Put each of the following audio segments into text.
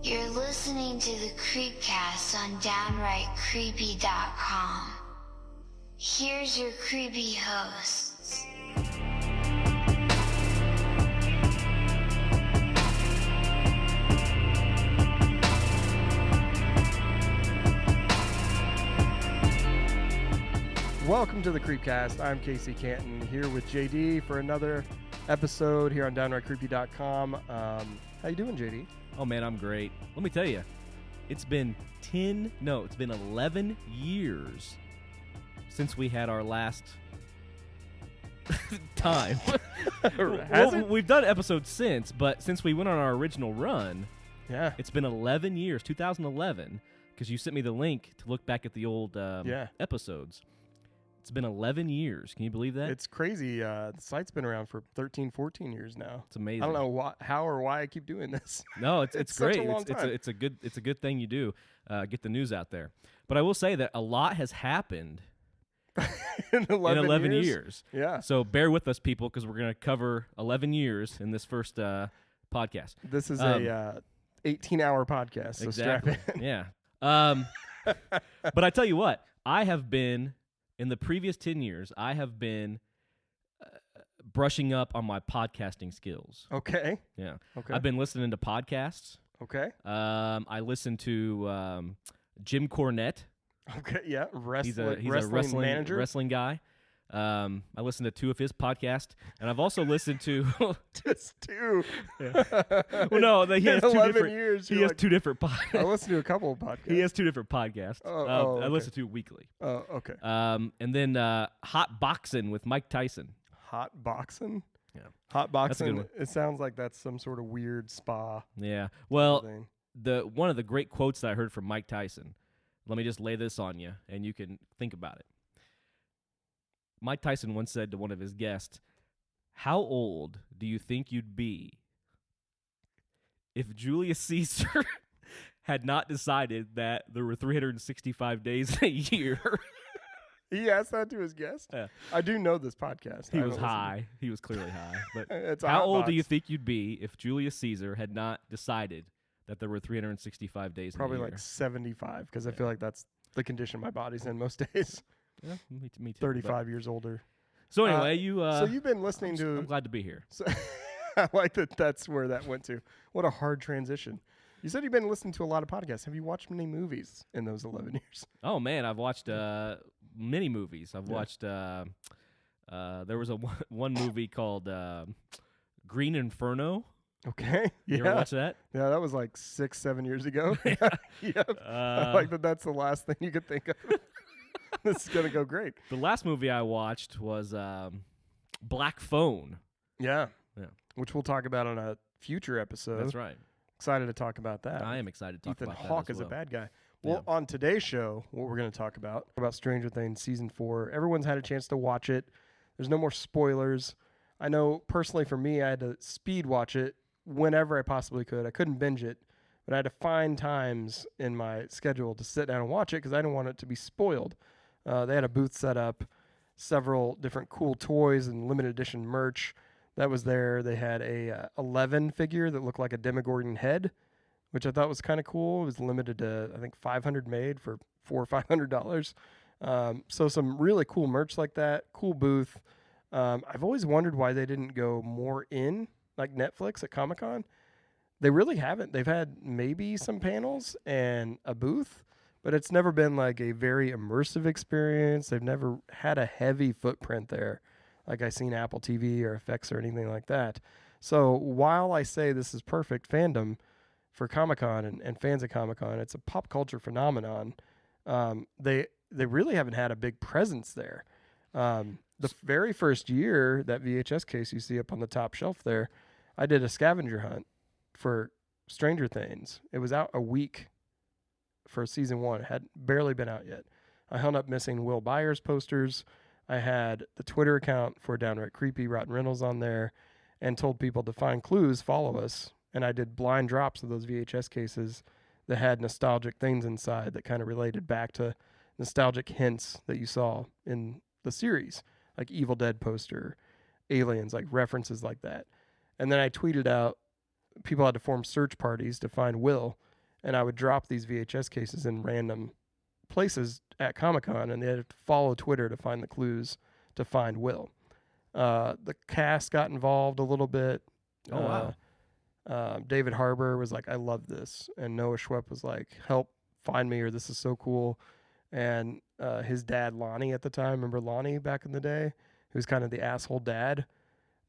You're listening to the Creepcast on DownrightCreepy.com. Here's your creepy hosts. Welcome to the Creepcast. I'm Casey Canton here with JD for another episode here on DownrightCreepy.com. How you doing, JD? Oh, man, I'm great. Let me tell you, it's been 11 years since we had our last time. We've done episodes since, but since we went on our original run, yeah, it's been 11 years, 2011, because you sent me the link to look back at the old episodes. It's been 11 years. Can you believe that? It's crazy. The site's been around for 13, 14 years now. It's amazing. I don't know how or why I keep doing this. No, it's great. Such a long time. It's a good thing you do. Get the news out there. But I will say that a lot has happened in 11 years. Yeah. So bear with us, people, because we're going to cover 11 years in this first podcast. This is a 18-hour podcast, so exactly. strap in. Yeah. But I tell you what, I have been, in the previous 10 years, I have been brushing up on my podcasting skills. Okay. Yeah. Okay. I've been listening to podcasts. Okay. I listened to Jim Cornette. Okay. Yeah. He's a wrestling manager, wrestling guy. I listened to 2 of his podcasts, and I've also listened to just 2. Yeah. Well, no, he has 2 different years. He has 2 different podcasts. I listened to a couple of podcasts. He has 2 different podcasts. Okay. I listen to weekly. Oh, okay. And then Hot Boxing with Mike Tyson. Hot Boxing? Yeah. Hot Boxing. That's a good one. It sounds like that's some sort of weird spa. Yeah. Well, thing. one of the great quotes that I heard from Mike Tyson. Let me just lay this on you, and you can think about it. Mike Tyson once said to one of his guests, "How old do you think you'd be if Julius Caesar had not decided that there were 365 days in a year?" He asked that to his guest? Yeah. I do know this podcast. He was high. He was clearly high. But It's how old do you think you'd be if Julius Caesar had not decided that there were 365 days in a year? Probably like 75, because I feel like that's the condition my body's in most days. Yeah, me too. 35 years older. So anyway, so you've been listening I'm glad to be here. So I like that that's where that went to. What a hard transition. You said you've been listening to a lot of podcasts. Have you watched many movies in those 11 years? Oh, man, I've watched many movies. I've watched, there was one movie called Green Inferno. Okay. You ever watch that? Yeah, that was like 6-7 years ago. Yep. I like that's the last thing you could think of. This is going to go great. The last movie I watched was Black Phone. Yeah. Yeah. Which we'll talk about on a future episode. That's right. Excited to talk about that. I am excited to talk about that. Ethan Hawke as is well. a bad guy. Well, on today's show, what we're going to talk about Stranger Things Season 4. Everyone's had a chance to watch it. There's no more spoilers. I know personally for me, I had to speed watch it whenever I possibly could. I couldn't binge it, but I had to find times in my schedule to sit down and watch it because I didn't want it to be spoiled. They had a booth set up, several different cool toys and limited edition merch that was there. They had a 11 figure that looked like a Demogorgon head, which I thought was kind of cool. It was limited to, I think, 500 made for $400 or $500. So some really cool merch like that, cool booth. I've always wondered why they didn't go more in, like Netflix at Comic-Con. They really haven't. They've had maybe some panels and a booth, but it's never been like a very immersive experience. They've never had a heavy footprint there, like I seen Apple TV or FX or anything like that. So while I say this is perfect fandom for Comic-Con and fans of Comic-Con, it's a pop culture phenomenon. They really haven't had a big presence there. The very first year, that VHS case you see up on the top shelf there, I did a scavenger hunt for Stranger Things. It was out a week for season 1. It had barely been out yet. I hung up missing Will Byers posters. I had the Twitter account for Downright Creepy, Rotten Reynolds on there, and told people to find clues, follow us. And I did blind drops of those VHS cases that had nostalgic things inside that kind of related back to nostalgic hints that you saw in the series, like Evil Dead poster, Aliens, like references like that. And then I tweeted out, people had to form search parties to find Will, and I would drop these VHS cases in random places at Comic-Con, and they had to follow Twitter to find the clues to find Will. The cast got involved a little bit. Oh, wow. David Harbour was like, I love this. And Noah Schwepp was like, help find me, or this is so cool. And his dad, Lonnie, at the time, remember Lonnie back in the day? He was kind of the asshole dad,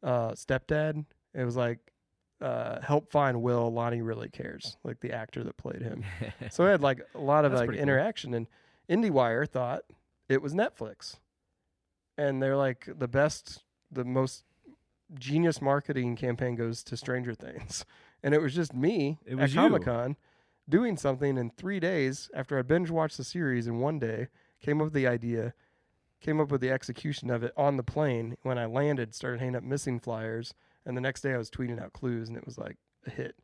stepdad. It was like, help find Will. Lonnie really cares, like the actor that played him. So I had like a lot of That's like pretty cool. interaction. And IndieWire thought it was Netflix. And they're like, the most genius marketing campaign goes to Stranger Things. And it was just me It was at you. Comic-Con doing something in 3 days after I binge watched the series in one day, came up with the idea, came up with the execution of it on the plane. When I landed, started hanging up missing flyers, and the next day I was tweeting out clues, and it was like a hit.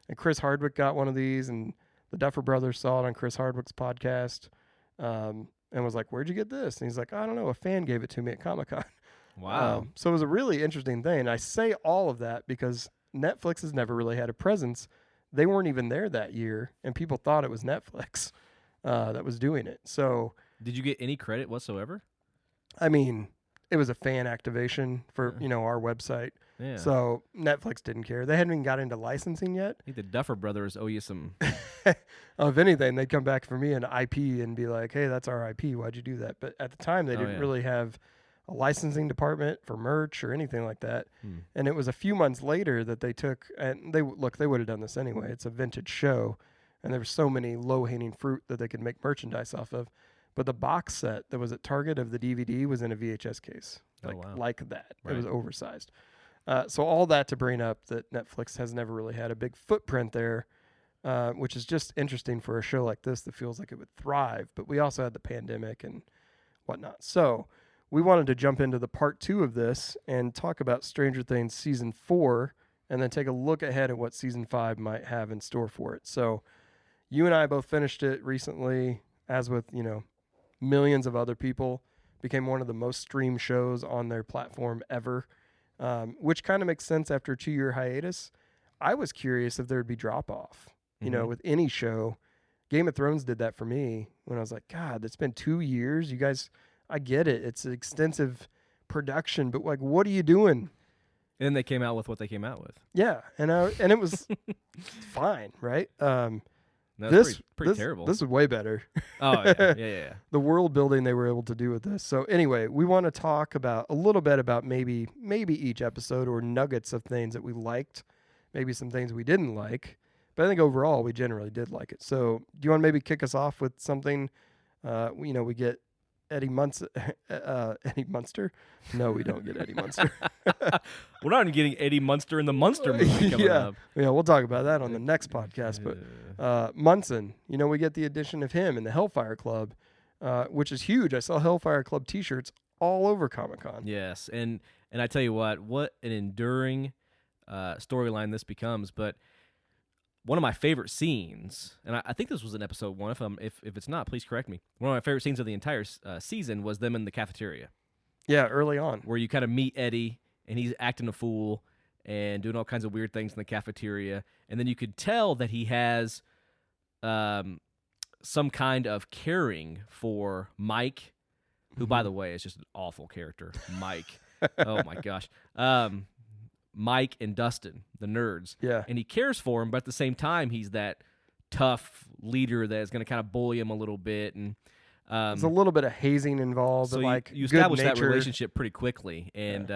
And Chris Hardwick got one of these, and the Duffer Brothers saw it on Chris Hardwick's podcast, and was like, where'd you get this? And he's like, I don't know, a fan gave it to me at Comic-Con. Wow. So it was a really interesting thing. I say all of that because Netflix has never really had a presence. They weren't even there that year, and people thought it was Netflix that was doing it. So, Did you get any credit whatsoever? I mean, it was a fan activation for, our website. Yeah. So Netflix didn't care. They hadn't even got into licensing yet. I think the Duffer Brothers owe you some. If anything, they'd come back for me and IP and be like, hey, that's our IP. Why'd you do that? But at the time, they didn't really have a licensing department for merch or anything like that. And it was a few months later that they took, and they would have done this anyway. It's a vintage show, and there were so many low-hanging fruit that they could make merchandise off of. But the box set that was at Target of the DVD was in a VHS case, like that. Right. It was oversized. So all that to bring up that Netflix has never really had a big footprint there, which is just interesting for a show like this that feels like it would thrive. But we also had the pandemic and whatnot. So we wanted to jump into the part 2 of this and talk about Stranger Things Season 4 and then take a look ahead at what Season 5 might have in store for it. So you and I both finished it recently, as with, millions of other people. Became one of the most streamed shows on their platform ever, which kind of makes sense after a 2-year hiatus. I was curious if there would be drop-off, with any show. Game of Thrones did that for me when I was like, God, it's been 2 years. You guys... I get it. It's an extensive production, but like, what are you doing? And then they came out with what they came out with. Yeah, and it was fine, right? That's pretty terrible. This is way better. Oh yeah. The world building they were able to do with this. So anyway, we want to talk about a little bit about maybe each episode or nuggets of things that we liked, maybe some things we didn't like, but I think overall we generally did like it. So do you want to maybe kick us off with something? We get Eddie Munster? No, we don't get Eddie Munster. We're not even getting Eddie Munster in the Munster movie coming up. Yeah, we'll talk about that on the next podcast. But Munson, we get the addition of him in the Hellfire Club, which is huge. I saw Hellfire Club T-shirts all over Comic-Con. Yes, and I tell you what an enduring storyline this becomes. But one of my favorite scenes, and I think this was in episode 1. If it's not, please correct me. One of my favorite scenes of the entire season was them in the cafeteria. Yeah, early on, where you kind of meet Eddie, and he's acting a fool and doing all kinds of weird things in the cafeteria, and then you could tell that he has some kind of caring for Mike, who, by the way, is just an awful character. Mike, oh my gosh. Mike and Dustin, the nerds. Yeah. And he cares for him, but at the same time, he's that tough leader that is going to kind of bully him a little bit. And there's a little bit of hazing involved. So but you establish that relationship pretty quickly. And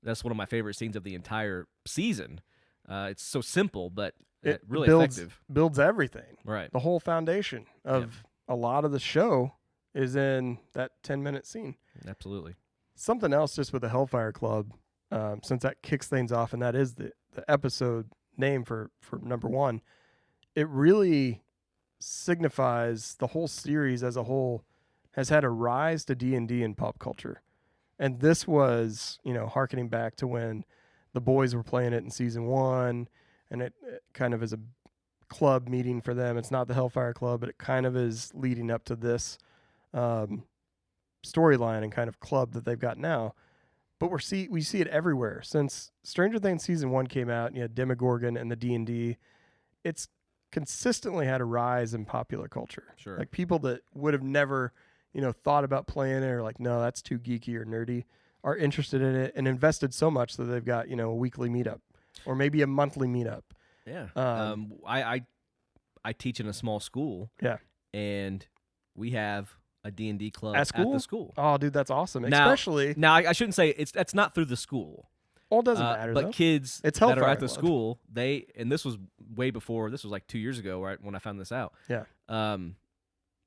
that's one of my favorite scenes of the entire season. It's so simple, but really effective. Builds everything. Right. The whole foundation of a lot of the show is in that 10-minute scene. Absolutely. Something else just with the Hellfire Club, since that kicks things off, and that is the episode name for number 1, it really signifies the whole series as a whole has had a rise to D&D in pop culture. And this was, hearkening back to when the boys were playing it in season 1, and it kind of is a club meeting for them. It's not the Hellfire Club, but it kind of is leading up to this storyline and kind of club that they've got now. But we see it everywhere. Since Stranger Things Season 1 came out, and you had Demogorgon and the D&D, it's consistently had a rise in popular culture. Sure. Like people that would have never, thought about playing it or like, no, that's too geeky or nerdy, are interested in it and invested so much that they've got, a weekly meetup or maybe a monthly meetup. Yeah. I teach in a small school. Yeah. And we have a D&D club at the school. Oh, dude, that's awesome. Now, Especially I shouldn't say that's not through the school. Well, it doesn't matter, but though. kids It's that are Hellfire at the Club. school, and this was way before. This was like 2 years ago, right, when I found this out. Yeah.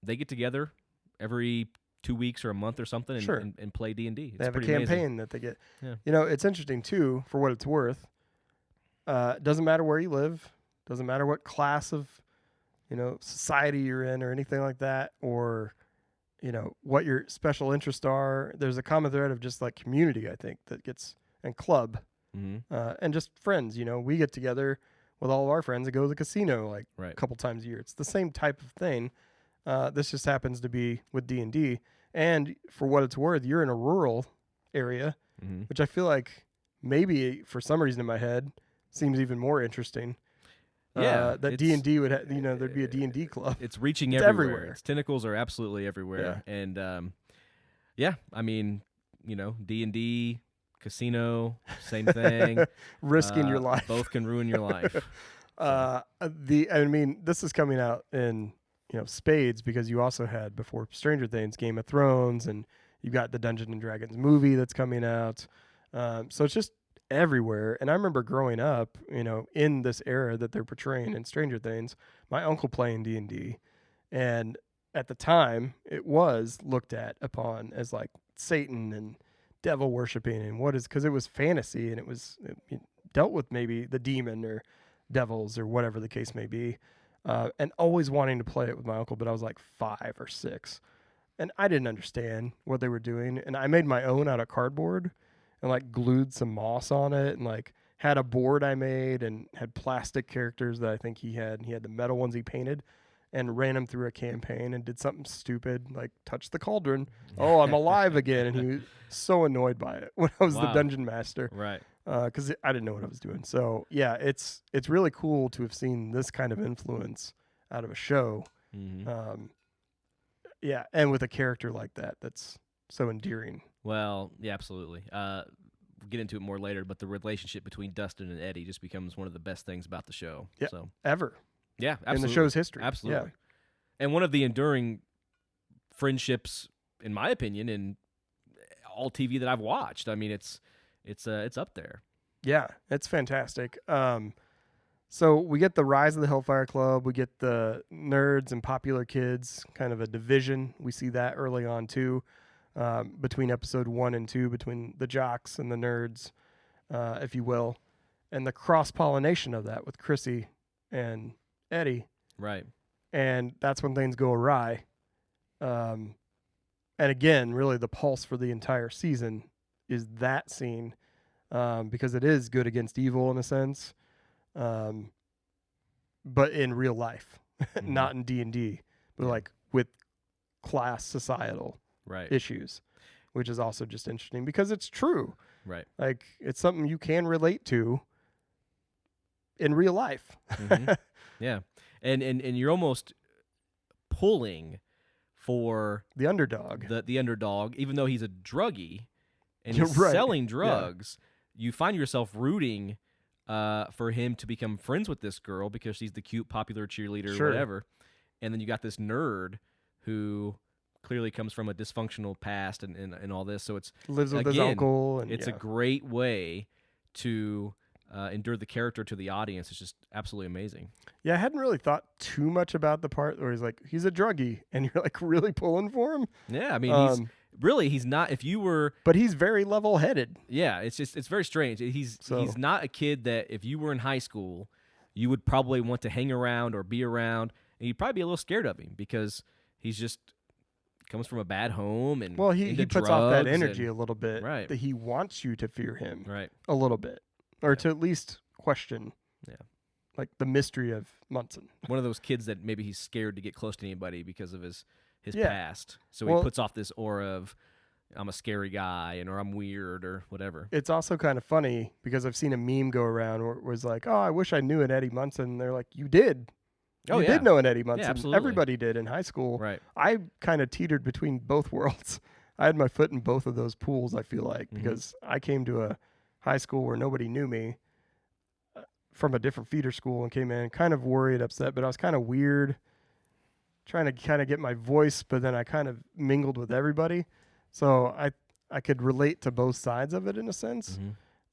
They get together every 2 weeks or a month or something Sure. and play D&D. It's They have a pretty campaign amazing. that they get. Yeah. It's interesting, too, for what it's worth. It doesn't matter where you live. Doesn't matter what class of, society you're in or anything like that, or, what your special interests are. There's a common thread of just like community, I think, that gets, and club, and just friends. We get together with all of our friends and go to the casino like Right. a couple times a year. It's the same type of thing. This just happens to be with D&D. And for what it's worth, you're in a rural area, which I feel like maybe for some reason in my head seems even more interesting. Yeah, that D&D would there'd be a D&D club. It's reaching It's everywhere. everywhere. Its tentacles are absolutely everywhere. Yeah. And I mean, D&D, casino, same thing. Risking your life. Both can ruin your life. This is coming out in spades because you also had before Stranger Things, Game of Thrones, and you got the Dungeons and Dragons movie that's coming out. So it's just everywhere. And I remember growing up, in this era that they're portraying in Stranger Things, my uncle playing D&D, and at the time it was looked at upon as like Satan and devil worshiping and because it was fantasy and it dealt with maybe the demon or devils or whatever the case may be, and always wanting to play it with my uncle. But I was like 5 or 6 and I didn't understand what they were doing, and I made my own out of cardboard and like glued some moss on it and like had a board I made and had plastic characters that I think he had the metal ones he painted, and ran him through a campaign and did something stupid like touch the cauldron. Oh, I'm alive again. And he was so annoyed by it when I was the dungeon master. Right. Because I didn't know what I was doing. So yeah, it's really cool to have seen this kind of influence out of a show. Yeah, and with a character like that's so endearing. Well, yeah, absolutely. We'll get into it more later, but the relationship between Dustin and Eddie just becomes one of the best things about the show. Yeah, So ever. Yeah, absolutely. In the show's history. Absolutely. Yeah. And one of the enduring friendships, in my opinion, in all TV that I've watched. I mean, it's up there. Yeah, it's fantastic. So we get the rise of the Hellfire Club. We get the nerds and popular kids, kind of a division. We see that early on too, between episode 1 and 2, between the jocks and the nerds, if you will, and the cross-pollination of that with Chrissy and Eddie. Right. And that's when things go awry. And again, really the pulse for the entire season is that scene, because it is good against evil in a sense, but in real life, not in D&D, but like with class societal issues, which is also just interesting because it's true. Right. Like it's something you can relate to in real life. Yeah. And you're almost pulling for the underdog. The underdog, even though he's a druggie and he's Right. selling drugs, you find yourself rooting for him to become friends with this girl because she's the cute, popular cheerleader or whatever. And then you got this nerd who clearly comes from a dysfunctional past and all this. So it's lives with his uncle. And it's a great way to endure the character to the audience. It's just absolutely amazing. Yeah, I hadn't really thought too much about the part where he's a druggie, and you're like really pulling for him. Yeah, I mean, he's not. If you were, but he's very level-headed. Yeah, it's very strange. He's not a kid that if you were in high school, you would probably want to hang around or be around, and you'd probably be a little scared of him because he's just comes from a bad home and he puts off that energy a little bit. Right, that he wants you to fear him. Right, a little bit, or to at least question. Yeah. Like the mystery of Munson. One of those kids that maybe he's scared to get close to anybody because of his past. So he puts off this aura of I'm a scary guy or I'm weird or whatever. It's also kind of funny because I've seen a meme go around where it was like, oh, I wish I knew an Eddie Munson. And they're like, you did. Oh, you yeah. did know an Eddie Munson. absolutely. Everybody did in high school. Right. I kind of teetered between both worlds. I had my foot in both of those pools, I feel like, because I came to a high school where nobody knew me from a different feeder school and came in kind of worried, upset, but I was kind of weird, trying to kind of get my voice, but then I kind of mingled with everybody. So I could relate to both sides of it in a sense,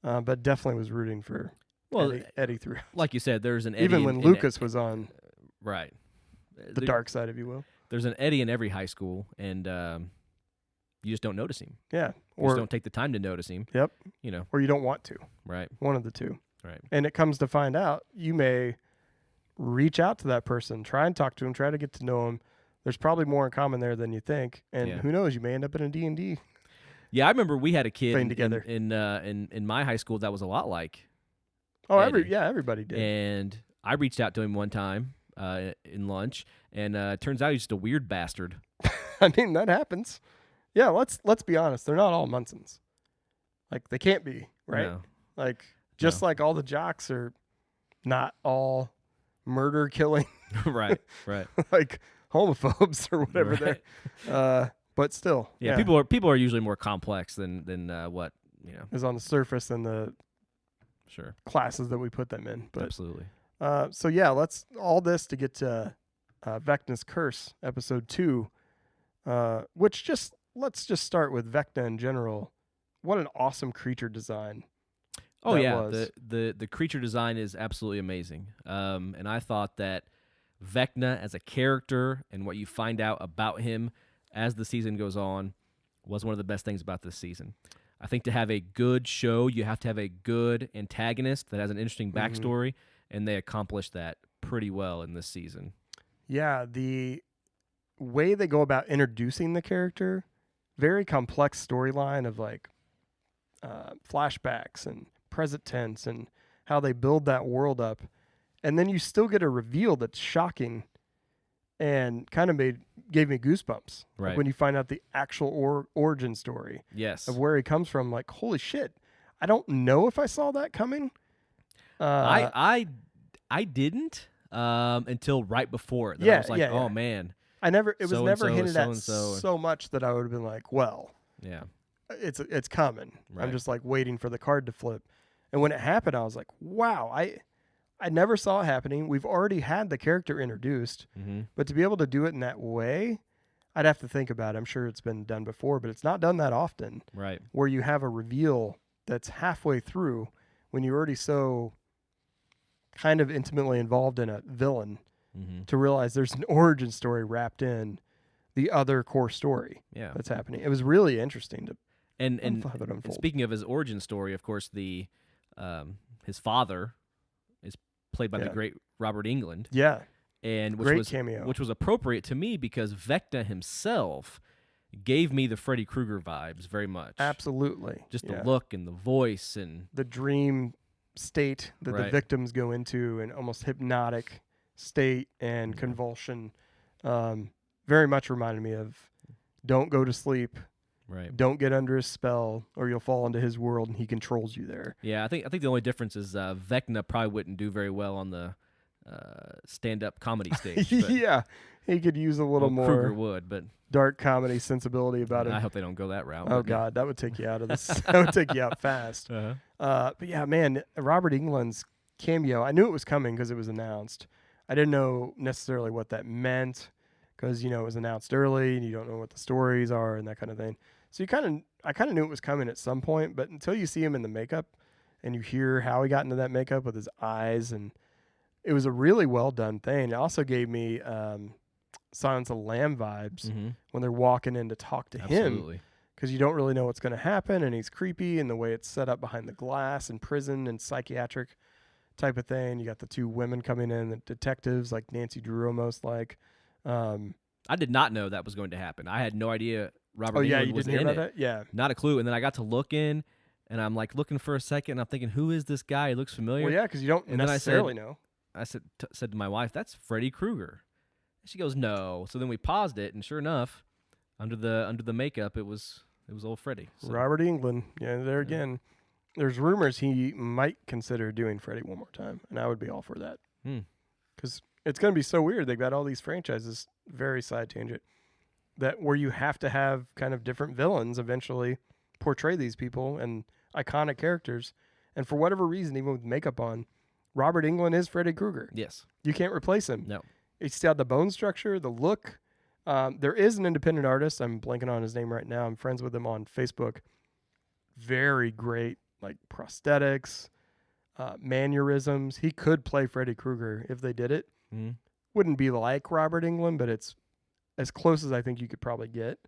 but definitely was rooting for Eddie throughout. Like you said, there's an Eddie Even when Lucas was on right. the dark side, if you will. There's an Eddie in every high school, and you just don't notice him. Yeah. You just don't take the time to notice him. Yep. You know. Or you don't want to. Right. One of the two. Right. And it comes to find out, you may reach out to that person, try and talk to him, try to get to know him. There's probably more in common there than you think, and who knows, you may end up in a D&D. Yeah, I remember we had a kid together. in my high school that was a lot like Eddie. Everybody did. And I reached out to him one time in lunch, and it turns out he's just a weird bastard. I mean, that happens. Yeah, let's be honest. They're not all Munsons. Like, they can't be, right? No. Like, just like all the jocks are not all murder killing. right. Like homophobes or whatever Right. they're. But still. Yeah, people are usually more complex than what, is on the surface and the sure classes that we put them in. But absolutely. So yeah, let's all this to get to Vecna's Curse, episode 2. Which let's just start with Vecna in general. What an awesome creature design. Oh that yeah, was. the creature design is absolutely amazing. And I thought that Vecna as a character and what you find out about him as the season goes on was one of the best things about this season. I think to have a good show, you have to have a good antagonist that has an interesting backstory, and they accomplished that pretty well in this season. Yeah, the way they go about introducing the character, very complex storyline of like flashbacks and present tense and how they build that world up. And then you still get a reveal that's shocking and kind of gave me goosebumps. Right. Like when you find out the actual origin story Yes. of where he comes from. Like, holy shit. I don't know if I saw that coming. I didn't until right before it. Then I was like, oh man. It was never hinted at so-and-so. so much that I would have been like, well, Yeah. it's coming. Right. I'm just like waiting for the card to flip. And when it happened, I was like, wow, I never saw it happening. We've already had the character introduced, but to be able to do it in that way, I'd have to think about it. I'm sure it's been done before, but it's not done that often. Right. Where you have a reveal that's halfway through when you're already so kind of intimately involved in a villain to realize there's an origin story wrapped in the other core story that's happening. It was really interesting to and have it unfold. Speaking of his origin story, of course, his father is played by the great Robert Englund. Yeah. And great cameo. Which was appropriate to me because Vecna himself gave me the Freddy Krueger vibes very much. Absolutely. Just the look and the voice and the dream state that the victims go into, an almost hypnotic state and convulsion. Very much reminded me of don't go to sleep. Right. Don't get under his spell or you'll fall into his world and he controls you there. Yeah, I think the only difference is Vecna probably wouldn't do very well on the stand-up comedy stage. Yeah, he could use a little more Krueger would, but dark comedy sensibility about him. I hope they don't go that route. Oh God, that would take you out of this. That would take you out fast. But yeah, man, Robert Englund's cameo. I knew it was coming because it was announced. I didn't know necessarily what that meant because it was announced early and you don't know what the stories are and that kind of thing. So I kind of knew it was coming at some point, but until you see him in the makeup and you hear how he got into that makeup with his eyes, and it was a really well done thing. It also gave me Silence of the Lamb vibes when they're walking in to talk to him, because you don't really know what's going to happen, and he's creepy, and the way it's set up behind the glass and prison and psychiatric type of thing. You got the two women coming in, the detectives, like Nancy Drew almost like. I did not know that was going to happen. I had no idea Robert you Englund was didn't in hear it. about that? Yeah. Not a clue. And then I got to look in, and I'm like looking for a second, and I'm thinking, who is this guy? He looks familiar. Well, yeah, because you don't necessarily know. I said to my wife, that's Freddy Krueger. And she goes, no. So then we paused it, and sure enough, under the makeup, it was old Freddy. So. Robert Englund. Yeah, there again. There's rumors he might consider doing Freddy one more time, and I would be all for that. Because it's going to be so weird. They've got all these franchises, very side tangent, that where you have to have kind of different villains eventually portray these people and iconic characters. And for whatever reason, even with makeup on, Robert Englund is Freddy Krueger. Yes. You can't replace him. No. He's still got the bone structure, the look. There is an independent artist. I'm blanking on his name right now. I'm friends with him on Facebook. Very great, like prosthetics, mannerisms. He could play Freddy Krueger if they did it. Mm-hmm. Wouldn't be like Robert Englund, but it's as close as I think you could probably get,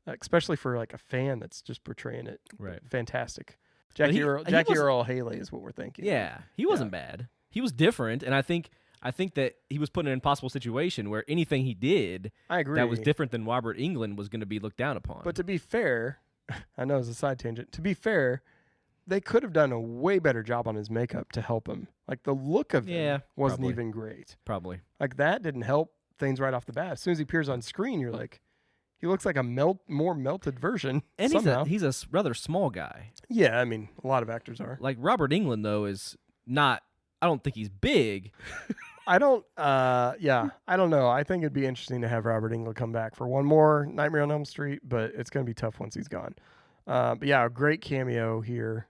especially for like a fan that's just portraying it. Right. Fantastic. But Jackie Earl Haley is what we're thinking. Yeah, he wasn't bad. He was different, and I think that he was put in an impossible situation where anything he did I agree. that was different than Robert Englund was going to be looked down upon. But to be fair, I know it's a side tangent. To be fair, they could have done a way better job on his makeup to help him. Like the look of him wasn't probably. even great. Probably. Like that didn't help things right off the bat. As soon as he appears on screen, you're like, he looks like a more melted version. And somehow. he's a rather small guy. Yeah, I mean, a lot of actors are. Like Robert Englund, though, is not. I don't think he's big. I don't know. I think it'd be interesting to have Robert Englund come back for one more Nightmare on Elm Street, but it's going to be tough once he's gone. But yeah, a great cameo here.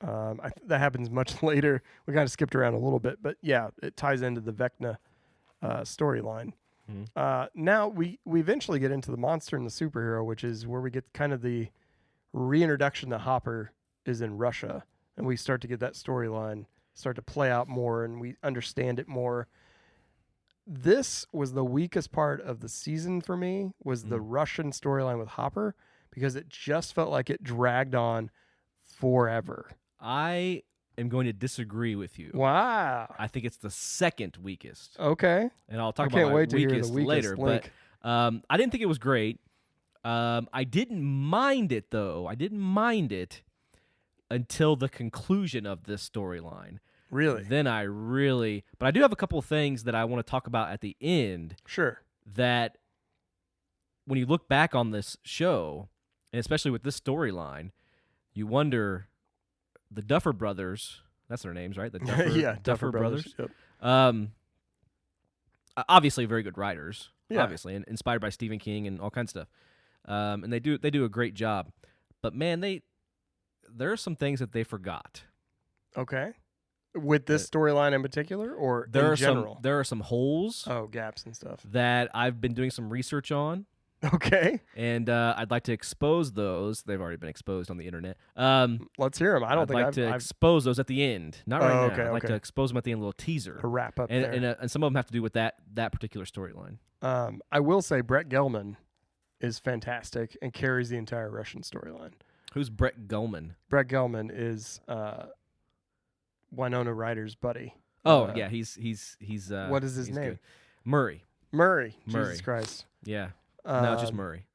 That happens much later. We kind of skipped around a little bit, but yeah, it ties into the Vecna storyline. Mm-hmm. Now we eventually get into the monster and the superhero, which is where we get kind of the reintroduction to Hopper is in Russia, and we start to get that storyline start to play out more, and we understand it more. This was the weakest part of the season for me, was the Russian storyline with Hopper, because it just felt like it dragged on forever. I am going to disagree with you. Wow. I think it's the second weakest. Okay. And I'll talk I can't about my wait to hear the weakest weakest later. link. But I didn't think it was great. I didn't mind it, though. I didn't mind it until the conclusion of this storyline. Really? Then but I do have a couple of things that I want to talk about at the end. Sure. That when you look back on this show, and especially with this storyline, you wonder, the Duffer Brothers, that's their names, right? The Duffer, Duffer Brothers. Yep. Obviously very good writers, Yeah. obviously, and inspired by Stephen King and all kinds of stuff. And they do a great job. But man, there are some things that they forgot. Okay. With this storyline in particular, or in general? There are some holes. Gaps and stuff. That I've been doing some research on. Okay. And I'd like to expose those. They've already been exposed on the internet. Let's hear them. I'd like to expose those at the end. Not right now. Okay, I'd like to expose them at the end, a little teaser. To wrap up and, there. And some of them have to do with that particular storyline. I will say Brett Gelman is fantastic and carries the entire Russian storyline. Who's Brett Gelman? Brett Gelman is Winona Ryder's buddy. Oh, yeah, he's what is his name? Good. Murray. Jesus Christ. Yeah. No, just Murray.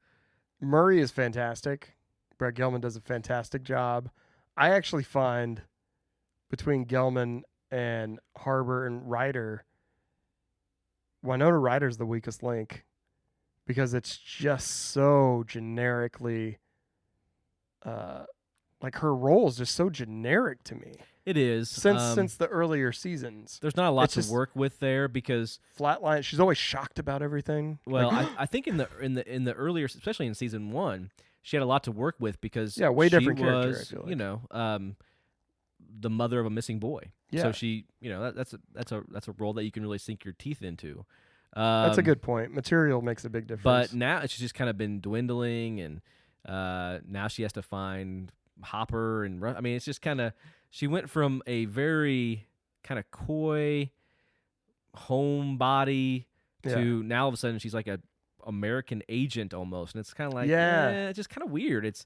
Murray is fantastic. Brett Gelman does a fantastic job. I actually find between Gelman and Harbour and Ryder, Winona Ryder's the weakest link because it's just so generically, like her role is just so generic to me. It is since the earlier seasons. There's not a lot to work with there because flatline. She's always shocked about everything. Well, I think in the earlier, especially in season 1, she had a lot to work with because way different character. Was, I feel like. The mother of a missing boy. Yeah. So she, that's a role that you can really sink your teeth into. That's a good point. Material makes a big difference. But now she's just kind of been dwindling, and now she has to find Hopper and I mean, it's just kind of. She went from a very kind of coy homebody to now all of a sudden she's like a American agent almost, and it's kind of like it's just kind of weird. It's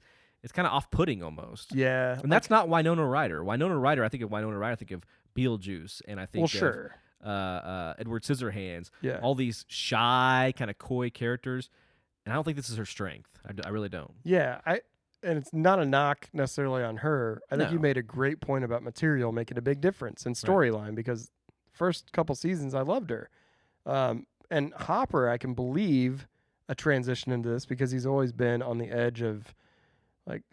kind of off-putting almost. Yeah, and that's not Winona Ryder. I think of Beetlejuice, and I think Edward Scissorhands. Yeah, all these shy kind of coy characters, and I don't think this is her strength. I really don't. Yeah, and it's not a knock necessarily on her. I think you made a great point about material making a big difference in storyline because first couple seasons I loved her. And Hopper, I can believe a transition into this because he's always been on the edge of like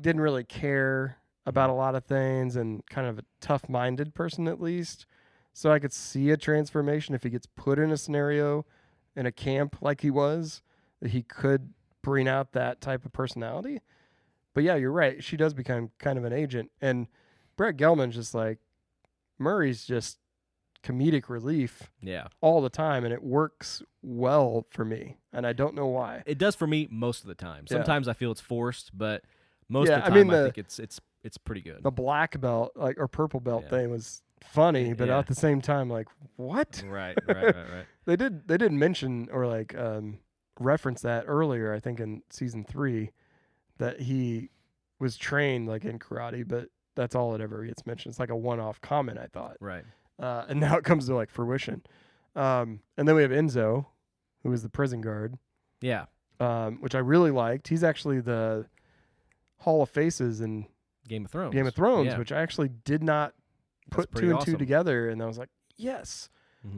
didn't really care about a lot of things and kind of a tough-minded person at least. So I could see a transformation if he gets put in a scenario in a camp like he was, that he could bring out that type of personality. But yeah, you're right. She does become kind of an agent. And Brett Gelman's just like, Murray's just comedic relief all the time, and it works well for me, and I don't know why. It does for me most of the time. Yeah. Sometimes I feel it's forced, but most of the time I think it's pretty good. The black belt or purple belt thing was funny, but at the same time, like, what? Right. They did mention or like reference that earlier, I think in season 3, that he was trained like in karate, but that's all it ever gets mentioned. It's like a one-off comment, I thought. Right. And now it comes to like fruition. And then we have Enzo, who is the prison guard. Yeah. Which I really liked. He's actually the Hall of Faces in Game of Thrones. Yeah. Which I actually did not put 2 and 2 together. And I was like, yes,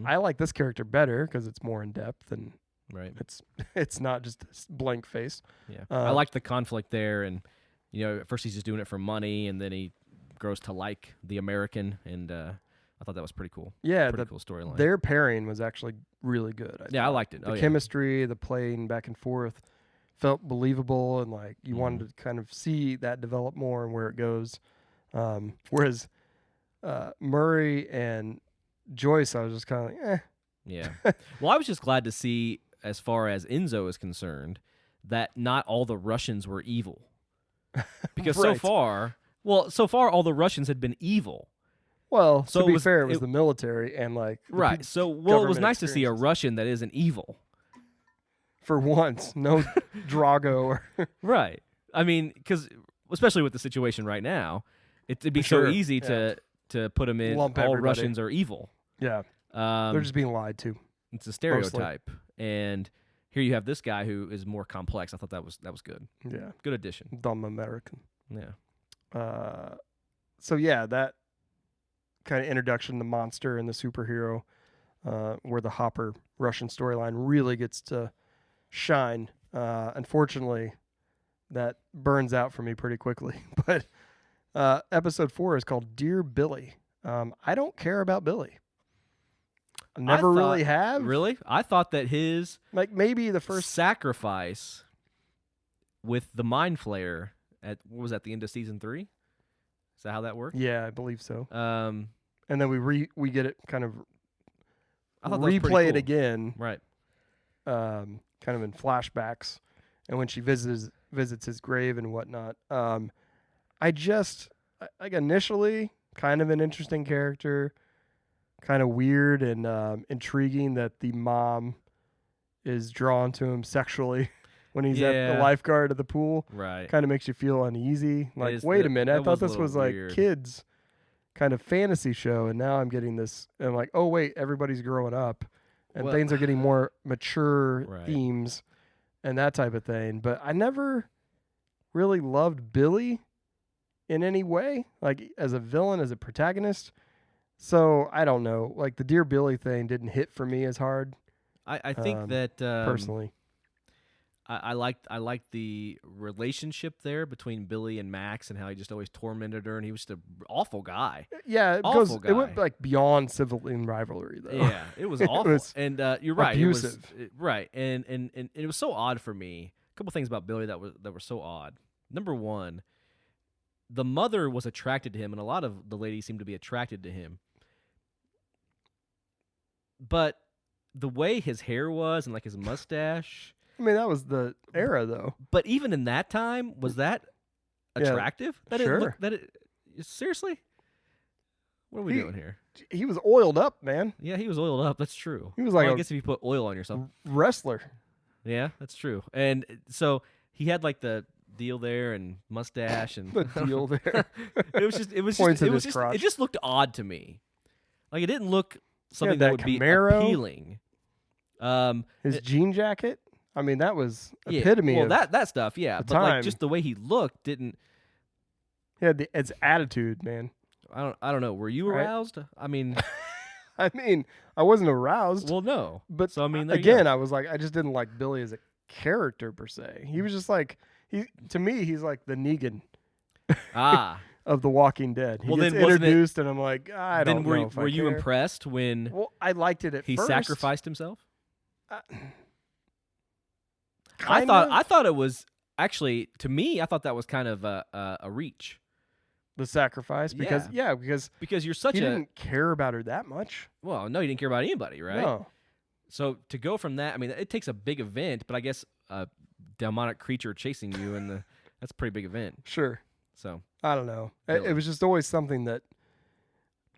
I like this character better because it's more in depth and it's not just this blank face. Yeah. I liked the conflict there. And, at first he's just doing it for money, and then he grows to like the American, and I thought that was pretty cool. Yeah, pretty cool storyline. Their pairing was actually really good. I liked it. The chemistry, the playing back and forth felt believable, and like you wanted to kind of see that develop more and where it goes. Whereas Murray and Joyce, I was just kind of like, eh. Yeah. Well, I was just glad to see, as far as Enzo is concerned, that not all the Russians were evil. Because so far all the Russians had been evil. Well, so to be fair, it was the military and like right. So it was nice to see a Russian that isn't evil. For once, no Drago or right. I mean, because especially with the situation right now, it'd be so easy to put them in all Russians are evil. Yeah, they're just being lied to. It's a stereotype, and here you have this guy who is more complex. I thought that was good. Yeah, good addition. Dumb American. Yeah. So yeah, that kind of introduction to monster and the superhero, where the Hopper Russian storyline really gets to shine. Unfortunately, that burns out for me pretty quickly. But episode 4 is called Dear Billy. I don't care about Billy. I never really have. Really? I thought that his maybe the first sacrifice with the mind flayer at what was that, the end of season 3? Is that how that worked? Yeah, I believe so. And then we get it kind of replay it again. Right. Kind of in flashbacks, and when she visits his grave and whatnot. I just initially kind of an interesting character, kind of weird and intriguing that the mom is drawn to him sexually when he's at the lifeguard of the pool. Right. Kind of makes you feel uneasy. Like, wait a minute, I thought this was like kids kind of fantasy show, and now I'm getting this, and I'm like, oh wait, everybody's growing up, and things are getting more mature themes and that type of thing. But I never really loved Billy in any way, like as a villain, as a protagonist. So I don't know, like the Dear Billy thing didn't hit for me as hard. I think that personally, I liked the relationship there between Billy and Max, and how he just always tormented her, and he was just an awful guy. Yeah, it went like beyond sibling rivalry though. Yeah, it was awful. And you're right, abusive. Right, and it was so odd for me. A couple things about Billy that were so odd. Number one, the mother was attracted to him, and a lot of the ladies seemed to be attracted to him. But the way his hair was and like his mustache. I mean, that was the era, though. But even in that time, was that attractive? Sure. Seriously? What are we doing here? He was oiled up, man. Yeah, he was oiled up. That's true. He was like I guess if you put oil on yourself. Wrestler. Yeah, that's true. And so he had like the deal there and mustache and the deal there. It just looked odd to me. Like it didn't look something that would Camaro, be appealing. His jean jacket. I mean, that was epitome. Well, that stuff, yeah. But like just the way he looked didn't. He had its attitude, man. I don't know. Were you aroused? I mean, I wasn't aroused. Well, no. But so I mean, again, I was like, I just didn't like Billy as a character per se. He was just like to me, he's like the Negan. Ah. of The Walking Dead. He Well, gets then wasn't it- introduced, and I'm like, I don't know if were I you care. impressed when Well, I liked it at he first. sacrificed himself? Kind I of. thought it was actually, to me, I thought that was kind of a reach The sacrifice, because because you're such he a didn't care about her that much. well, no, you didn't care about anybody, right? No. So to go from that, I mean, it takes a big event, but I guess a demonic creature chasing you and that's a pretty big event. Sure. So I don't know. Really? It was just always something that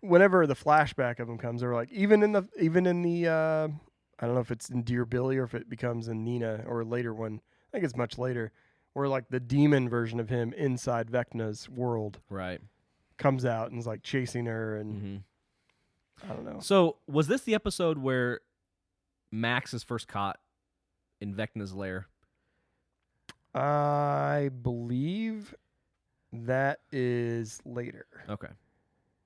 whenever the flashback of him comes, or like even in the I don't know if it's in Dear Billy or if it becomes in Nina or a later one. I think it's much later, where like the demon version of him inside Vecna's world right. comes out and is like chasing her, and Mm-hmm. I don't know. So was this the episode where Max is first caught in Vecna's lair? I believe that is later. Okay.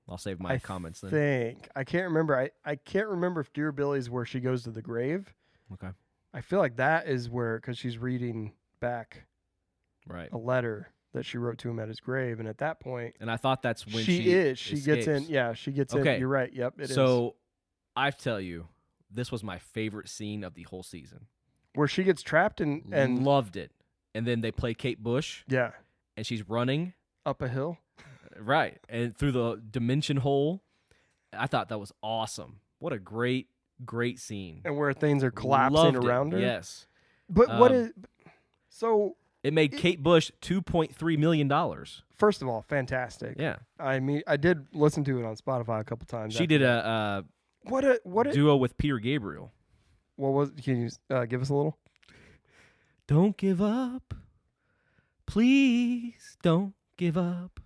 I'll save my comments then. I can't remember. I can't remember if Dear Billy's where she goes to the grave. Okay. I feel like that is where, because she's reading back Right. a letter that she wrote to him at his grave, and at that point, And I thought that's when she gets in. escapes. Yeah, she gets in. Okay. You're right. Yep, it is. So I tell you, this was my favorite scene of the whole season. Where she gets trapped and Loved it. And then they play Kate Bush, yeah, and she's running. up a hill. Right. And through the dimension hole. I thought that was awesome. What a great, great scene. And where things are collapsing Loved it. around her. Yes. But what Um, is so? It made Kate Bush $2.3 million. First of all, fantastic. Yeah. I mean, I did listen to it on Spotify a couple times. She after did that. a what a duo with Peter Gabriel. what was? Can you give us a little? Don't give up. Please don't give up.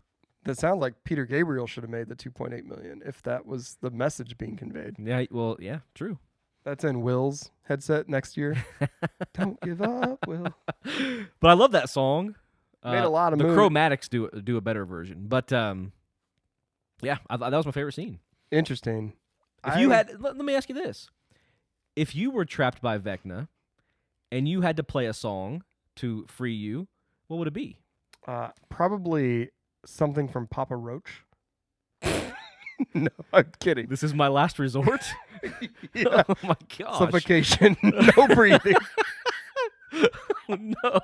That sounds like Peter Gabriel should have made the 2.8 million if that was the message being conveyed. Yeah, well, yeah, true. That's in Will's headset next year. Don't give up, Will. But I love that song. Made a lot of the moves. Chromatics do a better version. But yeah, that was my favorite scene. Interesting. If you had, let me ask you this: if you were trapped by Vecna, and you had to play a song to free you, what would it be? Probably something from Papa Roach. No, I'm kidding. This is my last resort. Yeah. Oh my gosh! Suffocation, no breathing. No.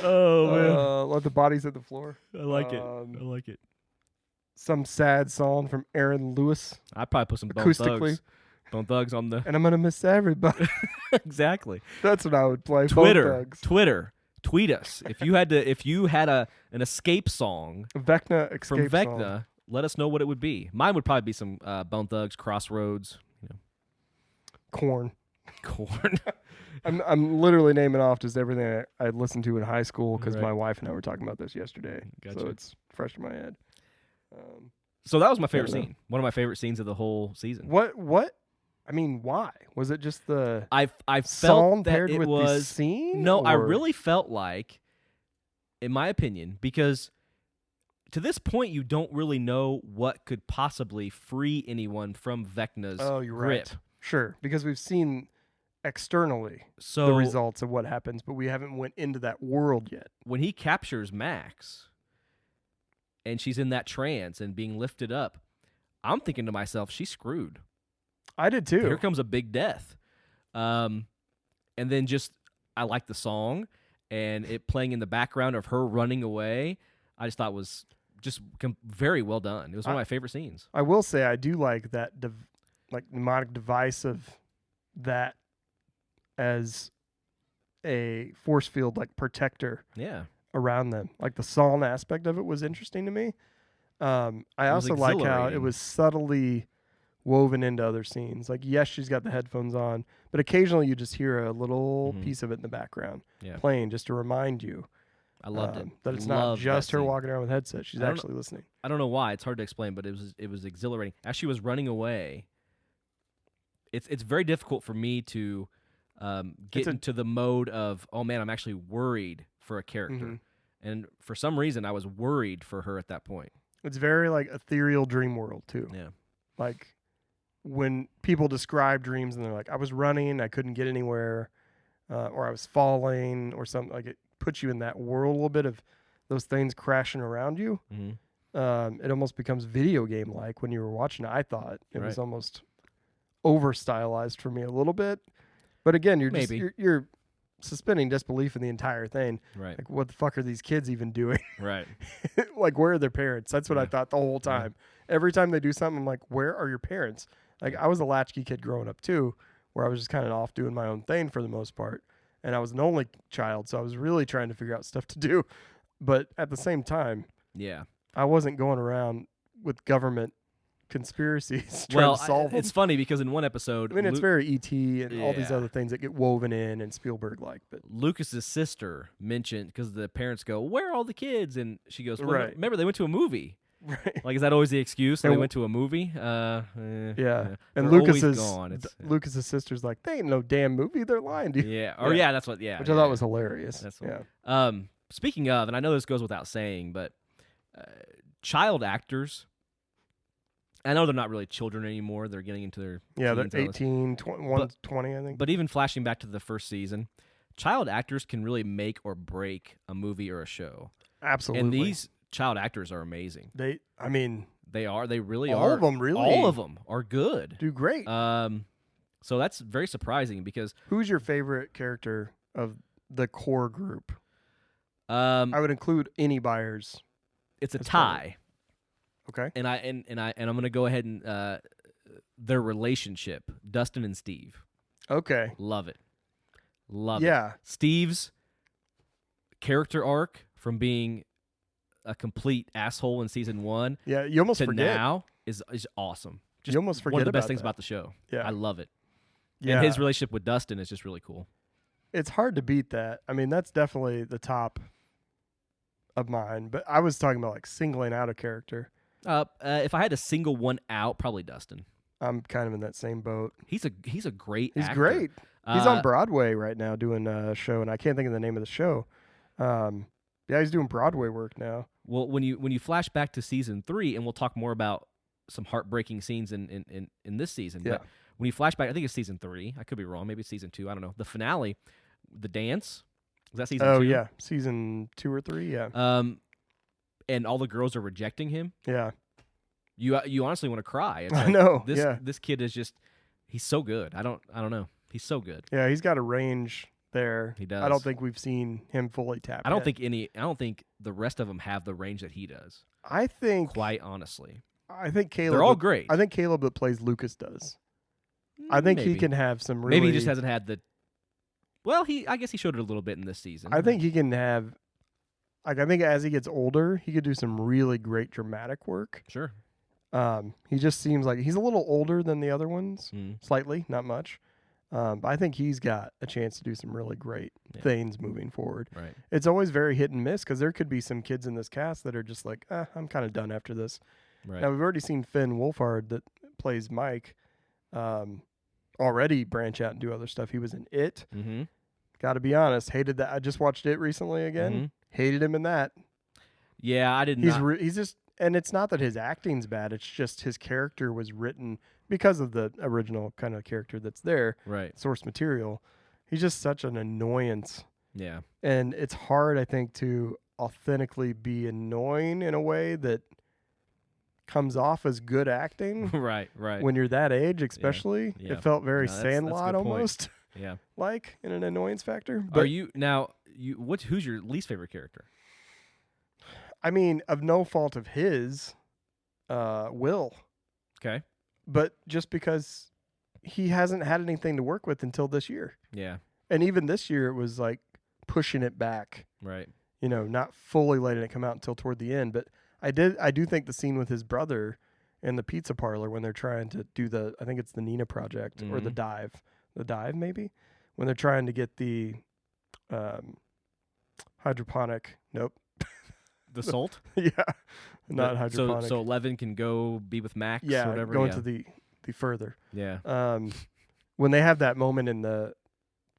Oh man, Let the bodies hit the floor. I like it. I like it. Some sad song from Aaron Lewis, I'd probably put some Bone acoustically. Thugs. Bone Thugs on the And I'm gonna miss everybody. exactly. That's what I would play. Bone Thugs. Twitter, tweet us if you had an escape song Vecna escape from Vecna. song. Let us know what it would be. Mine would probably be some Bone Thugs, Crossroads, Corn. Corn. I'm literally naming off just everything I listened to in high school because Right. my wife and I were talking about this yesterday. Gotcha. So it's fresh in my head. So that was my favorite know. scene. One of my favorite scenes of the whole season. What? I mean, why? Was it just the I song felt that paired it with the was scene? no. I or- really felt like, in my opinion, because to this point you don't really know what could possibly free anyone from Vecna's Oh, you're grip. right. Sure, because we've seen externally So the results of what happens, but we haven't went into that world yet. when he captures Max and she's in that trance and being lifted up, I'm thinking to myself, she's screwed. I did too. Here comes a big death. And then just, I like the song and it playing in the background of her running away. I just thought was just very well done. It was one of my favorite scenes. I will say I do like that mnemonic device of that as a force field like protector around them. Like the song aspect of it was interesting to me. I was also like how it exhilarating. was subtly woven into other scenes. Like, yes, she's got the headphones on, but occasionally you just hear a little piece of it in the background playing just to remind you I loved it. that it's not Loved just that her scene. walking around with headsets. She's I don't actually listening. I don't know why. It's hard to explain, but it was exhilarating. As she was running away, it's very difficult for me to get into the mode of, oh man, I'm actually worried for a character. And for some reason, I was worried for her at that point. It's very like ethereal dream world too. Yeah. Like when people describe dreams and they're like, I was running, I couldn't get anywhere, or I was falling or something, like it puts you in that world a little bit of those things crashing around you. Mm-hmm. It almost becomes video game like when you were watching it. I thought it was Right. almost over stylized for me a little bit. But again, you're Maybe. you're suspending disbelief in the entire thing. Right. Like, what the fuck are these kids even doing? Right. Like, where are their parents? That's what I Yeah. thought the whole time. Every time they do something, I'm like, where are your parents? Like, I was a latchkey kid growing up too, where I was just kind of off doing my own thing for the most part. And I was an only child, so I was really trying to figure out stuff to do. But at the same time, Yeah. I wasn't going around with government conspiracies trying to solve them. It's funny because in one episode, I mean, it's very E.T. and all these Yeah. other things that get woven in and Spielberg-like. But Lucas's sister mentioned, because the parents go, "Where are all the kids?" And she goes, well, Right. remember they went to a movie. right, Like, is that always the excuse? They And went to a movie? yeah. They're And always Lucas's gone. It's, Lucas's sister's like, they ain't no damn movie. They're lying to you. yeah. Or Yeah. yeah, that's what. Yeah. Which yeah, I thought yeah. was hilarious. That's yeah. what- Speaking of, and I know this goes without saying, but child actors. I know they're not really children anymore. They're getting into their Yeah, teens they're and all this. 18, 20, I think. But even flashing back to the first season, child actors can really make or break a movie or a show. Absolutely. And these child actors are amazing. They They really all are. of them really All of them are good. do great. So that's very surprising because Who's your favorite character of the core group? I um, would include any buyers. it's a that's probably- tie, Okay. and I'm gonna go ahead and their relationship, Dustin and Steve, Okay. love it, love it. Yeah. Steve's character arc from being a complete asshole in season 1 Yeah. You almost to forget. now is awesome. Just You almost forget one of the best about things that. about the show. Yeah. I love it. Yeah. And his relationship with Dustin is just really cool. It's hard to beat that. I mean, that's definitely the top of mine. But I was talking about like singling out a character. If I had to single one out, probably Dustin. I'm kind of in that same boat. He's a great He's actor. great. He's on Uh, Broadway right now doing a show, and I can't think of the name of the show. Yeah, he's doing Broadway work now. Well, when you flash back to season 3, and we'll talk more about some heartbreaking scenes in this season. Yeah. But when you flash back, I think it's season 3. I could be wrong. Maybe it's season 2. I don't know. The finale, the dance. Was that season 2? Oh yeah, season 2 or 3. Yeah, And all the girls are rejecting him. yeah. You honestly want to cry. It's I like, know. This yeah, this kid is just he's so good. I don't know. He's so good. yeah. He's got a range there. He I don't does. think we've seen him fully tap. I don't yet. think the rest of them have the range that he does. I think. Quite honestly, I think Caleb. they're all that- great. I think Caleb that plays Lucas does. I think he Maybe. can have some really. Maybe he just hasn't had the. Well, I guess he showed it a little bit in this season. I think he can have. Like, I think as he gets older, he could do some really great dramatic work. Sure. He just seems like he's a little older than the other ones, Mm. slightly, not much. But I think he's got a chance to do some really great Yeah. things moving forward. Right. It's always very hit and miss because there could be some kids in this cast that are just like, I'm kind of done after this. Right. Now, we've already seen Finn Wolfhard that plays Mike already branch out and do other stuff. He was in It. Mm-hmm. Got to be honest, hated that. I just watched It recently again. Mhm. Hated him in that. Yeah, I didn't. He's just, and it's not that his acting's bad. It's just his character was written because of the original kind of character that's there, Right. source material. He's just such an annoyance, Yeah. and it's hard, I think, to authentically be annoying in a way that comes off as good acting right. Right. when you're that age, especially. Yeah. It felt very No, that's a Sandlot good point. almost, yeah. like in an annoyance factor. Are But you now? Who's your least favorite character? I mean, of no fault of his, Will. Okay. But just because he hasn't had anything to work with until this year. Yeah. And even this year, it was like pushing it back, Right. not fully letting it come out until toward the end. But I do think the scene with his brother in the pizza parlor when they're trying to do I think it's the Nina Project or the dive maybe, when they're trying to get the hydroponic. Nope. The Salt. Yeah. Not hydroponic. So Levin can go be with Max. yeah. Or whatever. Going yeah. to the further. Yeah. When they have that moment in the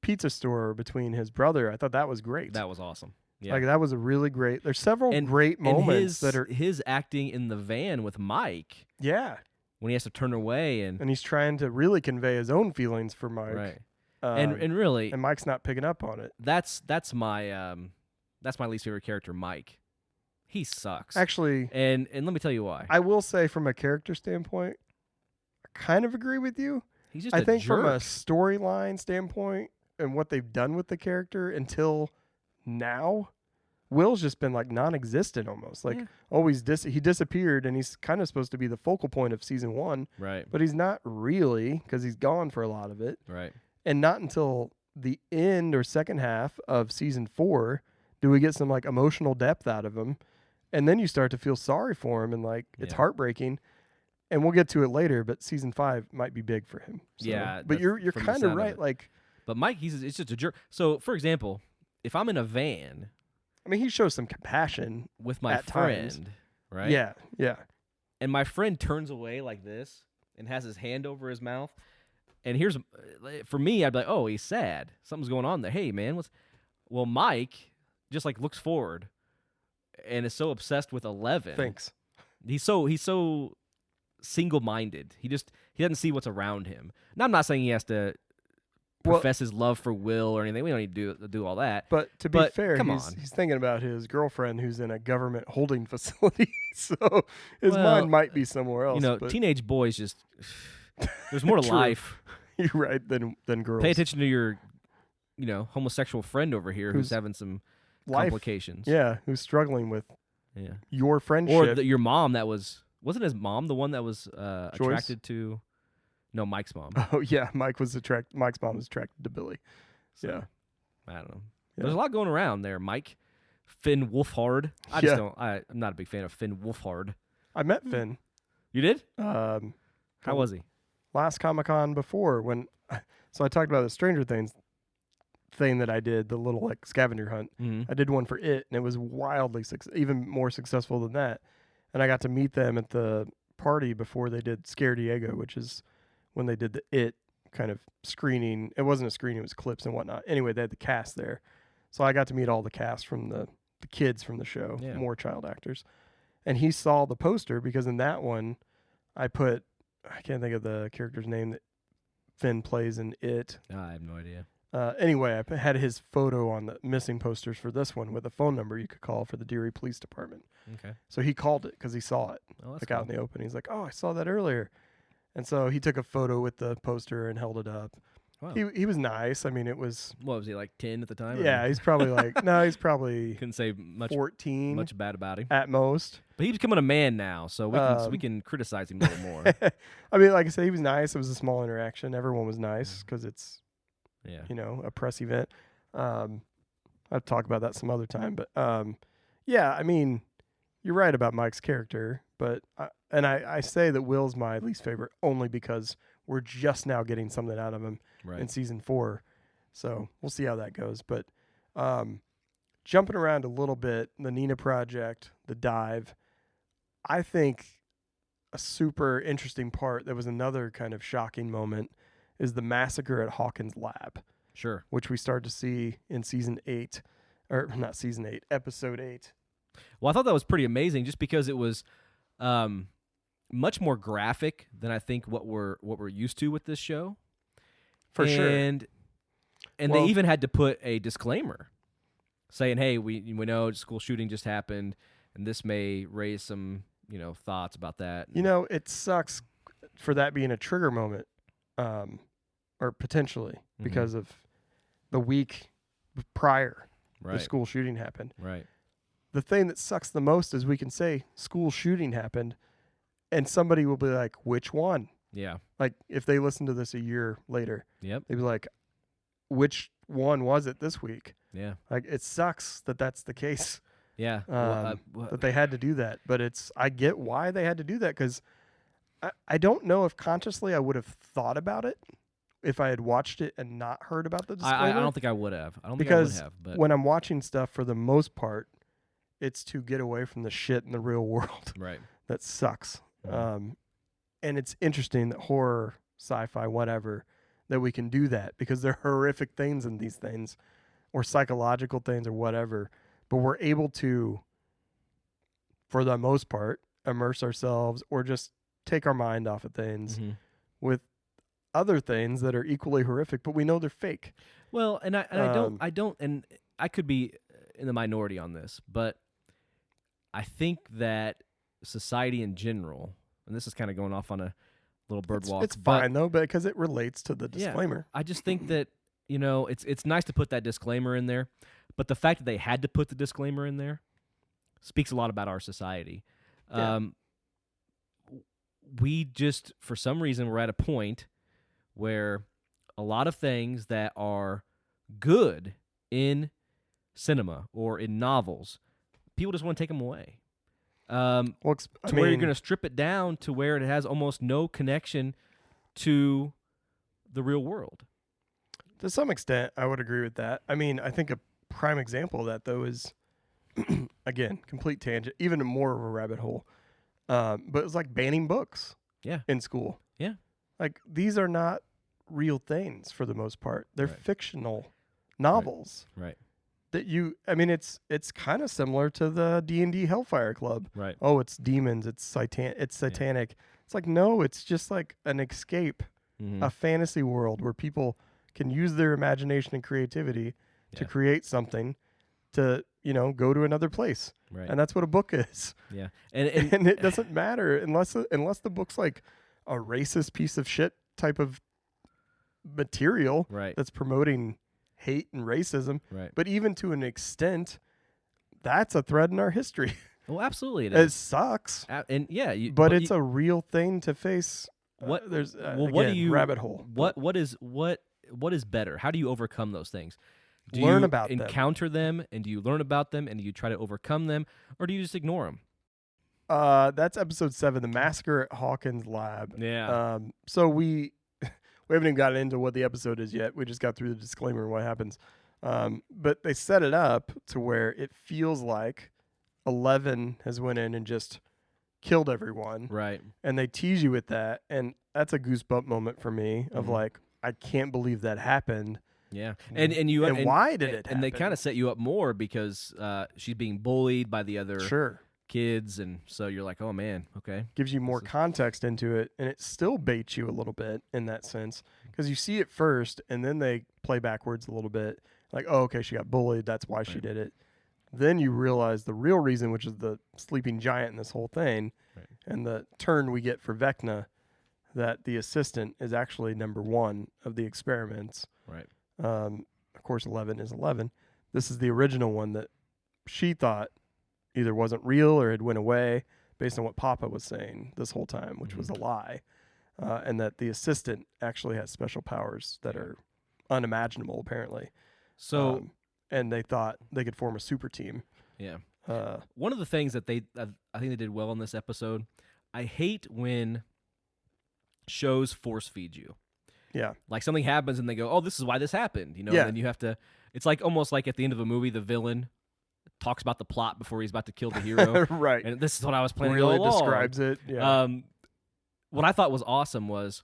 pizza store between his brother, I thought that was great. That was awesome. Yeah. Like that was a really great. There's several And- great and moments that are his acting in the van with Mike yeah, when he has to turn away and and he's trying to really convey his own feelings for Mike. right. Um, And really, and Mike's not picking up on it. that's my least favorite character, Mike. He sucks. Actually, and let me tell you why. I will say from a character standpoint, I kind of agree with you. He's just I a think jerk. from a storyline standpoint and what they've done with the character until now, Will's just been like non-existent almost. Like always, he disappeared, and he's kind of supposed to be the focal point of season 1, right? but he's not really because he's gone for a lot of it, Right. and not until the end or second half of season 4 do we get some like emotional depth out of him, and then you start to feel sorry for him, and like it's heartbreaking. And we'll get to it later, but season 5 might be big for him. So. Yeah, but you're kind of right. Like, but Mike, it's just a jerk. So, for example, if I'm in a van, I mean, he shows some compassion with my friend, times. Right? Yeah, yeah. And my friend turns away like this and has his hand over his mouth. And here's, for me, I'd be like, oh, he's sad. Something's going on there. Hey, man, what's? Well, Mike just like looks forward and is so obsessed with 11. Thanks. He's so single-minded. He doesn't see what's around him. Now, I'm not saying he has to profess his love for Will or anything. We don't need to do all that. But to be fair, come he's on. thinking about his girlfriend who's in a government holding facility, so his mind might be somewhere else. You know, teenage boys just there's more to life. You're right than girls. Pay attention to your, homosexual friend over here who's having some complications. Yeah, who's struggling with your friendship. Or your mom that wasn't his mom the one that was attracted to? No, Mike's mom. Oh yeah, Mike's mom was attracted to Billy. So, yeah, I don't know. Yeah. There's a lot going around there, Mike. Finn Wolfhard. I'm not a big fan of Finn Wolfhard. I met Finn. You did? How was he? Last Comic-Con before so I talked about the Stranger Things thing that I did, the little like scavenger hunt. Mm-hmm. I did one for it, and it was wildly even more successful than that. And I got to meet them at the party before they did Scare Diego, which is when they did the It kind of screening. It wasn't a screening, it was clips and whatnot. Anyway, they had the cast there. So I got to meet all the cast from the kids from the show, more child actors. And he saw the poster because in that one, I can't think of the character's name that Finn plays in It. I have no idea. Anyway, I had his photo on the missing posters for this one with a phone number you could call for the Deary Police Department. Okay. So he called it because he saw it out in the open. He's like, oh, I saw that earlier. And so he took a photo with the poster and held it up. Wow. He was nice. I mean, it was... What was he, like 10 at the time? Yeah, he's probably like... No, he's probably... Couldn't say much 14. Much bad about him. At most. But he's becoming a man now, so we can criticize him a little more. I mean, like I said, he was nice. It was a small interaction. Everyone was nice because it's, a press event. I'll talk about that some other time. But, I mean, you're right about Mike's character. But I say that Will's my least favorite only because we're just now getting something out of him in season 4. So we'll see how that goes. But jumping around a little bit, the Nina Project, the Dive, I think a super interesting part that was another kind of shocking moment is the massacre at Hawkins Lab. Sure. Which we start to see in season 8, or not season 8, episode 8. Well, I thought that was pretty amazing just because it was much more graphic than I think what we're used to with this show. For sure. And they even had to put a disclaimer saying, hey, we know school shooting just happened and this may raise some, thoughts about that. It sucks for that being a trigger moment, or potentially because of the week prior the school shooting happened. Right. The thing that sucks the most is we can say school shooting happened and somebody will be like, which one? Yeah. Like if they listen to this a year later, they'd be like, which one was it this week? Yeah. Like it sucks that that's the case. Yeah. That they had to do that. But I get why they had to do that because I don't know if consciously I would have thought about it if I had watched it and not heard about the disclaimer. I don't think I would have. But when I'm watching stuff, for the most part, it's to get away from the shit in the real world. Right. That sucks. Mm-hmm. And it's interesting that horror, sci-fi, whatever, that we can do that because they're horrific things in these things or psychological things or whatever. But we're able to, for the most part, immerse ourselves or just take our mind off of things with other things that are equally horrific, but we know they're fake. Well, and I don't, and I could be in the minority on this, but I think that society in general, and this is kind of going off on a little bird walk. It's fine though, because it relates to the disclaimer. I just think that it's nice to put that disclaimer in there, but the fact that they had to put the disclaimer in there speaks a lot about our society. Yeah. We just, for some reason, we're at a point where a lot of things that are good in cinema or in novels, people just want to take them away. Where you're going to strip it down to where it has almost no connection to the real world. To some extent, I would agree with that. I mean, I think a prime example of that, though, is, again, complete tangent, even more of a rabbit hole. But it's like banning books in school. Yeah. Like, these are not real things for the most part. They're fictional novels. Right. That it's kind of similar to the D&D Hellfire Club. Right. Oh, it's demons. It's satanic. It's like, no, it's just like an escape, a fantasy world where people can use their imagination and creativity to create something to, go to another place. Right. And that's what a book is. Yeah. And it doesn't matter unless the book's like a racist piece of shit type of material that's promoting hate and racism. Right. But even to an extent, that's a thread in our history. Well, absolutely it It is. sucks. And but it's a real thing to face. What there's what do you rabbit hole. What is better? How do you overcome those things? Do Learn you about them. encounter them, and do you learn about them, and do you try to overcome them, or do you just ignore them? That's episode 7, the Massacre at Hawkins Lab. Yeah. So we haven't even gotten into what the episode is yet. We just got through the disclaimer and what happens. But they set it up to where it feels like 11 has went in and just killed everyone. Right. And they tease you with that, and that's a goosebump moment for me of like, I can't believe that happened. Yeah. And why did it happen? And they kind of set you up more because she's being bullied by the other Sure. kids, and so you're like, oh man, okay. Gives you more context into it, and it still baits you a little bit in that sense because you see it first, and then they play backwards a little bit. Like, oh, okay, she got bullied. That's why she did it. Then you realize the real reason, which is the sleeping giant in this whole thing, and the turn we get for Vecna, that the assistant is actually number 1 of the experiments. Right. Of course, 11 is 11. This is the original one that she thought either wasn't real or had went away based on what Papa was saying this whole time, which was a lie, and that the assistant actually has special powers that are unimaginable, apparently. So, and they thought they could form a super team. Yeah. One of the things that I think they did well in this episode, I hate when shows force feed you. Yeah. Like something happens and they go, oh, this is why this happened. And then you have to, it's like almost like at the end of a movie, the villain talks about the plot before he's about to kill the hero. Right. And this is what I was planning really all along. Describes it. Yeah. What I thought was awesome was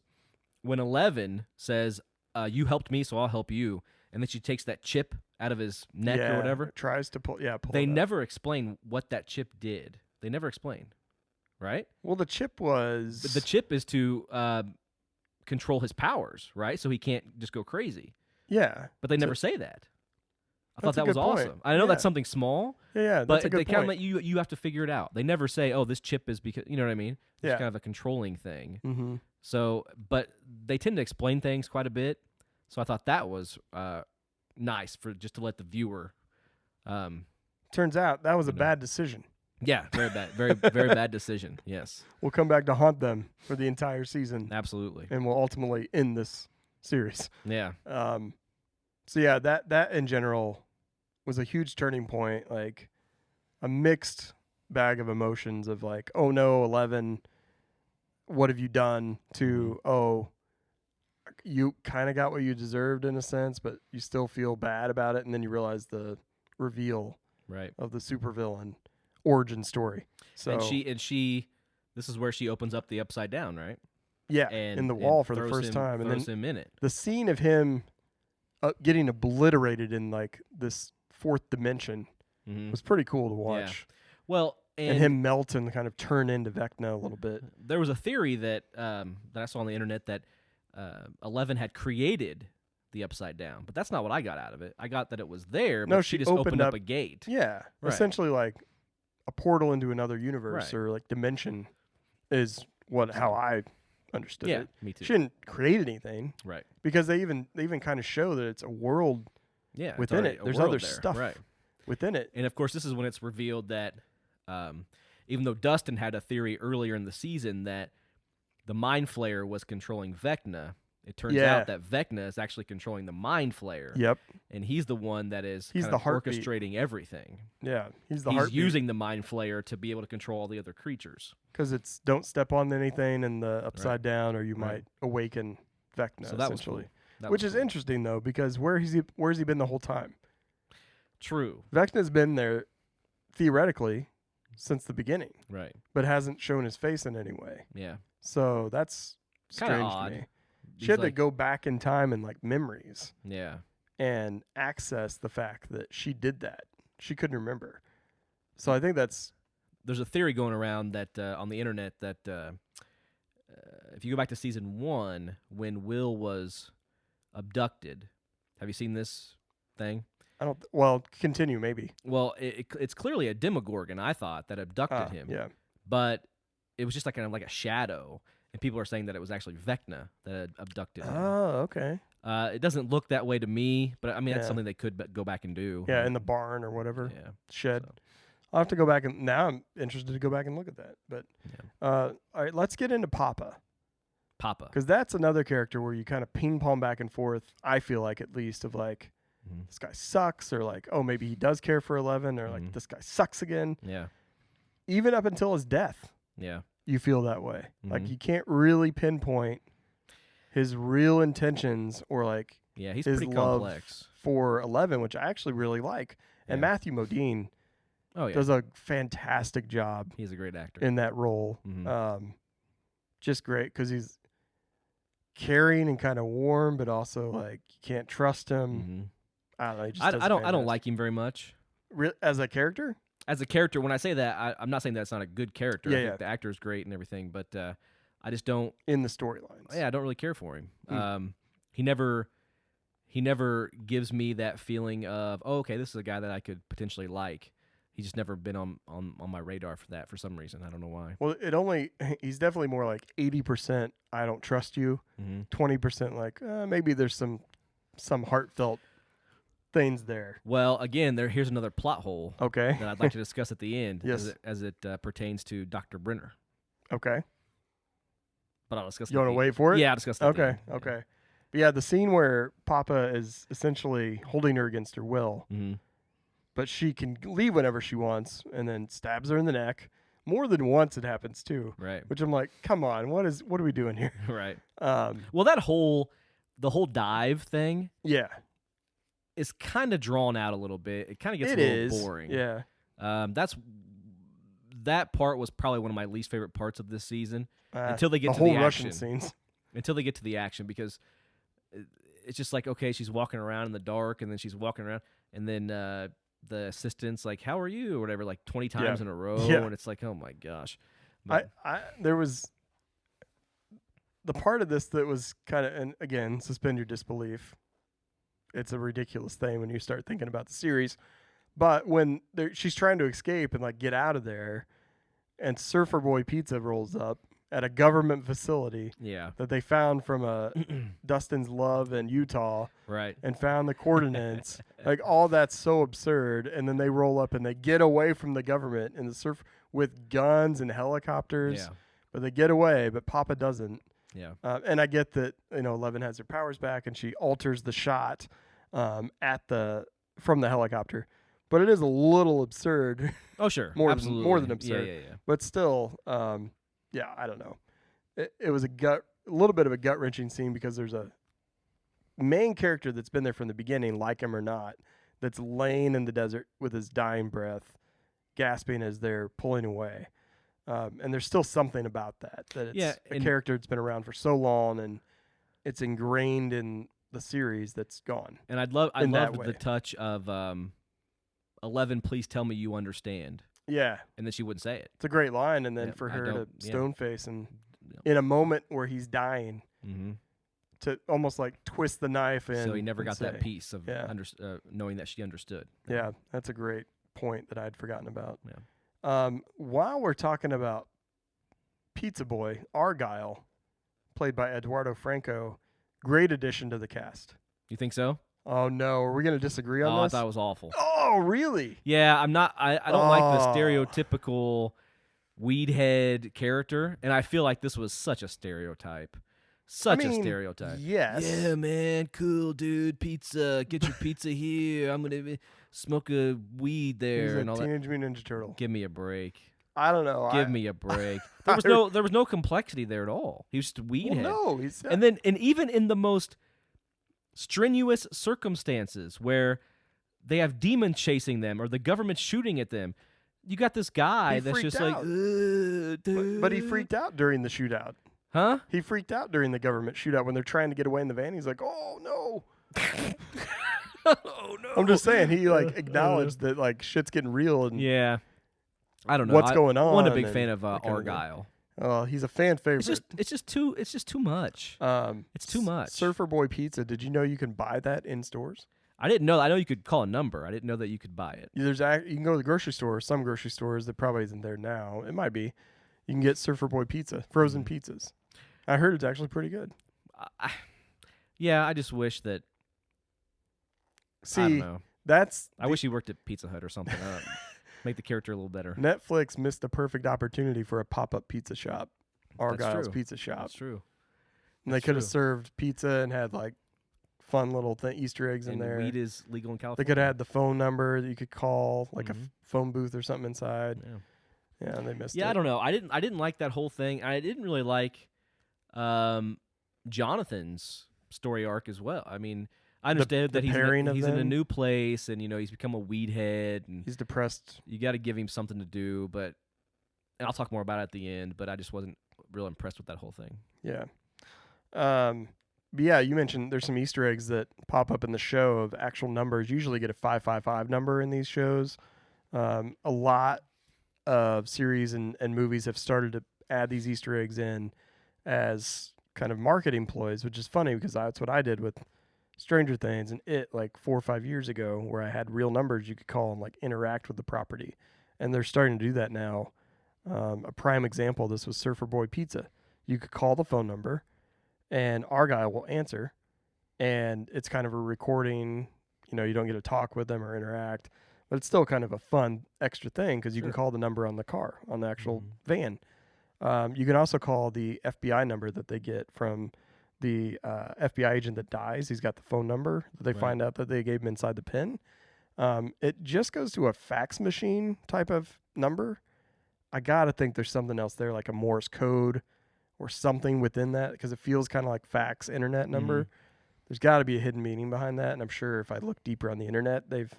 when 11 says, you helped me, so I'll help you. And then she takes that chip out of his neck or whatever. Tries to pull. They never explain what that chip did. They never explain. Right? Well, the chip was. The chip is to control his powers, right? So he can't just go crazy. Yeah. But they never say that. I thought That's a that was good point. awesome. I know that's something small. Yeah, but that's a good they kind of point. let you have to figure it out. They never say, "Oh, this chip is because," you know what I mean? It's Yeah. kind of a controlling thing. Mm-hmm. So, but they tend to explain things quite a bit. So I thought that was nice for just to let the viewer. Turns out that was a bad decision. Yeah, very bad, very very bad decision. Yes, We'll come back to haunt them for the entire season, absolutely. and we'll ultimately end this series. Yeah, So yeah, that in general was a huge turning point, like a mixed bag of emotions of like, oh no, 11, what have you done, to, oh, you kind of got what you deserved in a sense, but you still feel bad about it, and then you realize the reveal of the supervillain origin story. So and she this is where she opens up the upside down, right? Yeah, and in the wall for the throws first time, and throws then him in it. the scene of him getting obliterated in like this fourth dimension was pretty cool to watch. Yeah. Well, and him melt and kind of turn into Vecna a little bit. There was a theory that that I saw on the internet that 11 had created the upside down, but that's not what I got out of it. I got that it was there, but No, she she just opened up up a gate. Yeah, Right. essentially like a portal into another universe Right. or like dimension is how I understood Yeah, it. me too. She didn't create anything Right. because they even kind of show that it's a world Yeah. it's within already it. a There's world other there. stuff Right. within it. And of course, this is when it's revealed that even though Dustin had a theory earlier in the season that the Mind Flayer was controlling Vecna, it turns Yeah. out that Vecna is actually controlling the Mind Flayer. Yep. And he's the one that is He's kind the of heartbeat. orchestrating everything. Yeah. He's the He's heartbeat. using the Mind Flayer to be able to control all the other creatures. Because it's don't step on anything in the upside down, or you Right. might awaken Vecna. So that was essentially, cool. That which was is cool. interesting though, because where's he been the whole time? True. Vecna's been there theoretically since the beginning, Right. but hasn't shown his face in any way. Yeah. So that's Kinda strange odd. to me. She He's had to like- go back in time and like memories Yeah. and access the fact that she did that. She couldn't remember. So I think that's There's a theory going around that on the internet that if you go back to season 1, when Will was abducted, have you seen this thing? I don't. Well, continue maybe. Well, it's clearly a Demogorgon, I thought, that abducted him. Yeah. But it was just like kind of like a shadow, and people are saying that it was actually Vecna that had abducted him. Oh, okay. It doesn't look that way to me, but I mean that's Yeah. something they could go back and do. Yeah, in the barn or whatever Yeah. shed. So. I'll have to go back and now I'm interested to go back and look at that. But all right, let's get into Papa, Papa. because that's another character where you kind of ping pong back and forth. I feel like at least of like Mhm. this guy sucks, or like oh maybe he does care for 11, or like Mhm. this guy sucks again. Yeah. Even up until his death, Yeah. you feel that way. Like Mhm. you can't really pinpoint his real intentions or like Yeah. He's his pretty love complex. for 11, which I actually really like. And Yeah. Matthew Modine Oh yeah. does a fantastic job He's a great actor. in that role. Mhm. Just great because he's caring and kind of warm, but also like you can't trust him. Mhm. I don't know. He just I does don't fantastic. like him very much. As a character. As a character, when I say that, I'm not saying that's not a good character. Yeah, I yeah. think the actor is great and everything, but I just don't. In the storylines. Yeah, I don't really care for him. Hmm. He never gives me that feeling of, oh, okay, this is a guy that I could potentially like. He's just never been on my radar for that for some reason. I don't know why. Well, he's definitely more like 80% I don't trust you, Mm-hmm. 20% like maybe there's some heartfelt things there. Well, again, here's another plot hole Okay. that I'd like to discuss at the end Yes. as it pertains to Dr. Brenner. Okay. But I'll discuss it You at want to the wait for it? Yeah, I'll discuss it at the Okay. end. Yeah. Okay. But yeah, the scene where Papa is essentially holding her against her will, Mhm. but she can leave whenever she wants, and then stabs her in the neck. More than once it happens too. Right. Which I'm like, come on, what are we doing here? Right. Um, Well, the whole dive thing yeah, is kind of drawn out a little bit. It kind of gets it a little is boring. Yeah, That part was probably one of my least favorite parts of this season until they get the to whole the Russian action. scenes. Until they get to the action, because it's just like, okay, she's walking around in the dark, and then she's walking around, and then the assistant's like, "How are you?" or whatever, like 20 times in a row, Yeah. and it's like, oh my gosh. But, There was the part of this that was kind of, and again, suspend your disbelief. It's a ridiculous thing when you start thinking about the series, but when she's trying to escape and like get out of there, and Surfer Boy Pizza rolls up at a government facility yeah, that they found from Dustin's love in Utah right. and found the coordinates. Like all that's so absurd, and then they roll up and they get away from the government and the surf with guns and helicopters. Yeah, But they get away, but Papa doesn't. yeah, And I get that 11 has her powers back and she alters the shot from the helicopter, but it is a little absurd. oh sure, More than absolutely, absurd. Yeah. But still, yeah, I don't know. It was a little bit of a gut wrenching scene because there's a main character that's been there from the beginning, like him or not, that's laying in the desert with his dying breath, gasping as they're pulling away. And there's still something about that it's a character that's been around for so long and it's ingrained in the series that's gone. And I loved way. the touch of 11. Please tell me you understand, Yeah, and then she wouldn't say it. it's a great line. And then Yep, for I her to don't- yeah. stone face and Yep. in a moment where he's dying, Mm-hmm. to almost like twist the knife in. So he never and got that say, piece of Yeah. knowing that she understood. Yeah, that's a great point that I'd forgotten about. Yeah. While we're talking about Pizza Boy, Argyle, played by Eduardo Franco, great addition to the cast. You think so? Oh, no. Are we going to disagree on I this? thought it was awful. Oh, really? Yeah, I'm not. I don't like the stereotypical weed head character, and I feel like this was such a stereotype. Such a stereotype. Yes. Yeah, man, cool, dude. Pizza. Get your pizza here. I'm gonna smoke a weed there. He's a and all Teenage Mutant Ninja Turtle. Give me a break. I don't know. Give me a break. There was no complexity there at all. He was just a weed head. No, and even in the most strenuous circumstances where they have demons chasing them or the government shooting at them, you got this guy that's just out. But he freaked out during the shootout. Huh? He freaked out during the government shootout when they're trying to get away in the van. He's like, "Oh no!" Oh no! I'm just saying he acknowledged that shit's getting real and yeah. I don't know what's going on. I wasn't a big fan of Argyle. He's a fan favorite. It's just too much. It's too much. Surfer Boy Pizza. Did you know you can buy that in stores? I didn't know. I know you could call a number. I didn't know that you could buy it. You can go to the grocery store. Some grocery stores that probably isn't there now. It might be. You can get Surfer Boy Pizza, frozen pizzas. I heard it's actually pretty good. Yeah, I just wish that. See, I don't know. I wish he worked at Pizza Hut or something. Make the character a little better. Netflix missed the perfect opportunity for a pop-up pizza shop, Argyle's true. Pizza Shop. That's true. And they could have served pizza and had fun little Easter eggs in there. Weed is legal in California. They could have had the phone number that you could call, a phone booth or something inside. Yeah, and they missed it. Yeah, I don't know. I didn't like that whole thing. I didn't really like Jonathan's story arc as well. I mean, I understand that he's in a new place and he's become a weed head and he's depressed. You got to give him something to do, and I'll talk more about it at the end. But I just wasn't real impressed with that whole thing. Yeah. But yeah, you mentioned there's some Easter eggs that pop up in the show of actual numbers. Usually get a 555 number in these shows. A lot of series and movies have started to add these Easter eggs in as kind of marketing ploys, which is funny because that's what I did with Stranger Things and 4 or 5 years ago, where I had real numbers you could call and interact with the property. And they're starting to do that now. A prime example of this was Surfer Boy Pizza. You could call the phone number and Argyle will answer, and it's kind of a recording. You don't get to talk with them or interact, but it's still kind of a fun extra thing because you can call the number on the car, on the actual van. You can also call the FBI number that they get from the FBI agent that dies. He's got the phone number that they find out that they gave him inside the pen. It just goes to a fax machine type of number. I got to think there's something else there, like a Morse code or something within that, because it feels kind of like fax internet number. There's got to be a hidden meaning behind that, and I'm sure if I look deeper on the internet, they've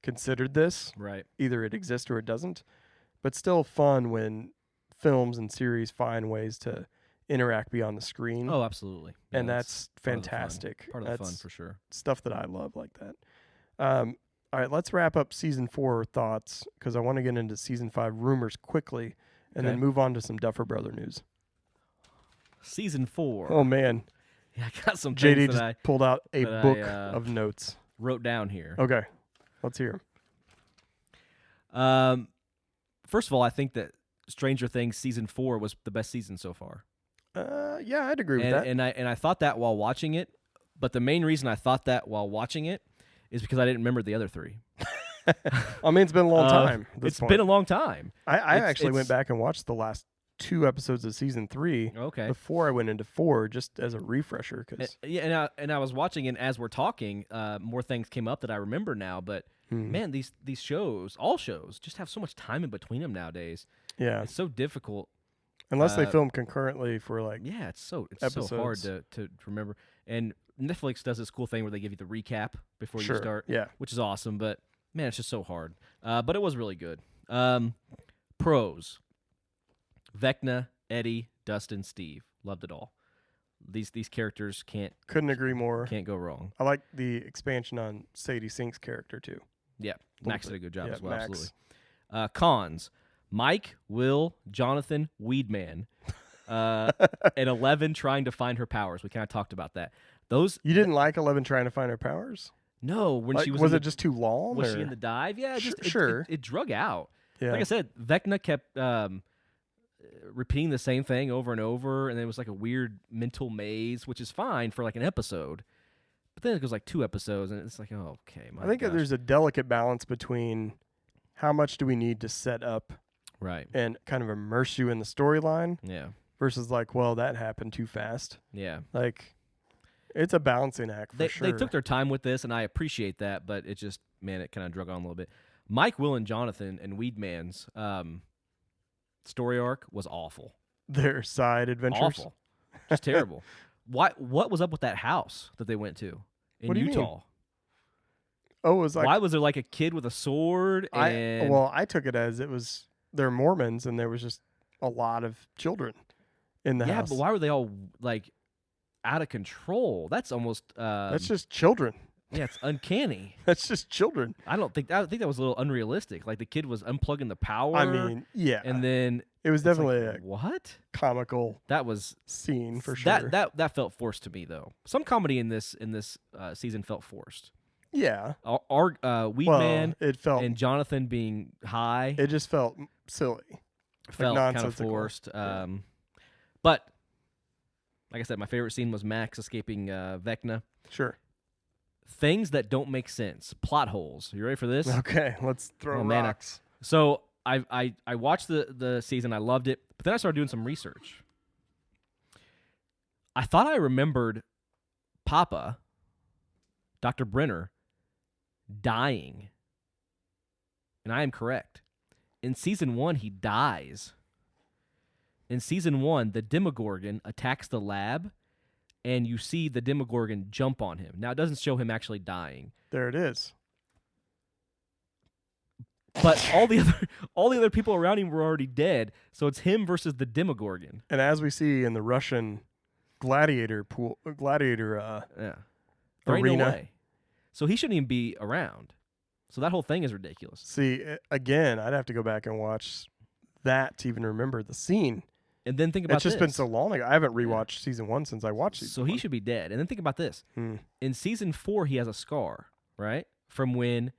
considered this. Right. Either it exists or it doesn't. But still fun when films and series find ways to interact beyond the screen. Oh, absolutely. Yeah, and that's fantastic. Part of the fun for sure. Stuff that I love like that. All right, let's wrap up season 4 thoughts because I want to get into season 5 rumors quickly and then move on to some Duffer Brother news. Season 4. Oh, man. Yeah, I got some JD things just pulled out a book of notes. Wrote down here. Okay. Let's hear them. First of all, I think that Stranger Things season 4 was the best season so far. Yeah, I'd agree with that. And I thought that while watching it, but the main reason I thought that while watching it is because I didn't remember the other 3. I mean, it's been a long time. It's been a long time. I actually went back and watched the last 2 episodes of season 3 before I went into 4, just as a refresher. And I was watching it as we're talking. More things came up that I remember now, but man, these shows, all shows, just have so much time in between them nowadays. Yeah, it's so difficult. Unless they film concurrently for it's so hard to remember. And Netflix does this cool thing where they give you the recap before you start, which is awesome. But man, it's just so hard. But it was really good. Pros: Vecna, Eddie, Dustin, Steve. Loved it all. These characters couldn't agree more. Can't go wrong. I like the expansion on Sadie Sink's character too. Yeah, Max did a good job as well. Max. Absolutely. Cons: Mike, Will, Jonathan, Weedman, and 11 trying to find her powers. We kind of talked about that. You didn't like 11 trying to find her powers? No, when she was it just too long? Was she in the dive? Yeah, sure. It drug out. Yeah. Like I said, Vecna kept repeating the same thing over and over, and it was like a weird mental maze, which is fine for like an episode. But then it goes like 2 episodes, and it's like, oh, okay. I think there's a delicate balance between how much do we need to set up right and kind of immerse you in the storyline yeah. versus like, well, that happened too fast. Yeah. Like, it's a balancing act for sure. They took their time with this, and I appreciate that, but it just, man, it kind of drug on a little bit. Mike, Will, and Jonathan and Weedman's story arc was awful. Their side adventures. Awful. Just terrible. What was up with that house that they went to in What do you mean? Utah? Oh, it was like Why was there like a kid with a sword? And I took it as it was they're Mormons and there was just a lot of children in the house. but why were they all like out of control? That's almost That's just children. yeah, it's uncanny. That's just children. I think that was a little unrealistic. Like the kid was unplugging the power. I mean, yeah. and then it was definitely like, what? a comical That was scene for sure. That felt forced to me though. Some comedy in this season felt forced. yeah. Our Weedman it felt and Jonathan being high it just felt silly. felt kind of nonsensical. forced. Yeah. But like I said, my favorite scene was Max escaping Vecna. Sure. Things that don't make sense, plot holes. You ready for this? Okay, let's throw Oh, man, rocks. So I watched the season. I loved it, but then I started doing some research. I thought I remembered Papa, Dr. Brenner, dying, and I am correct. In season 1, he dies. In season 1, the Demogorgon attacks the lab, and you see the Demogorgon jump on him. Now, it doesn't show him actually dying. There it is. But all the other people around him were already dead, so it's him versus the Demogorgon. And as we see in the Russian gladiator Yeah, there ain't no arena. way. So he shouldn't even be around. So that whole thing is ridiculous. See, again, I'd have to go back and watch that to even remember the scene. And then think about It's just this. been so long ago. I haven't rewatched season 1 since I watched season So 1. he should be dead. And then think about this. Hmm. In season 4, he has a scar, right, from when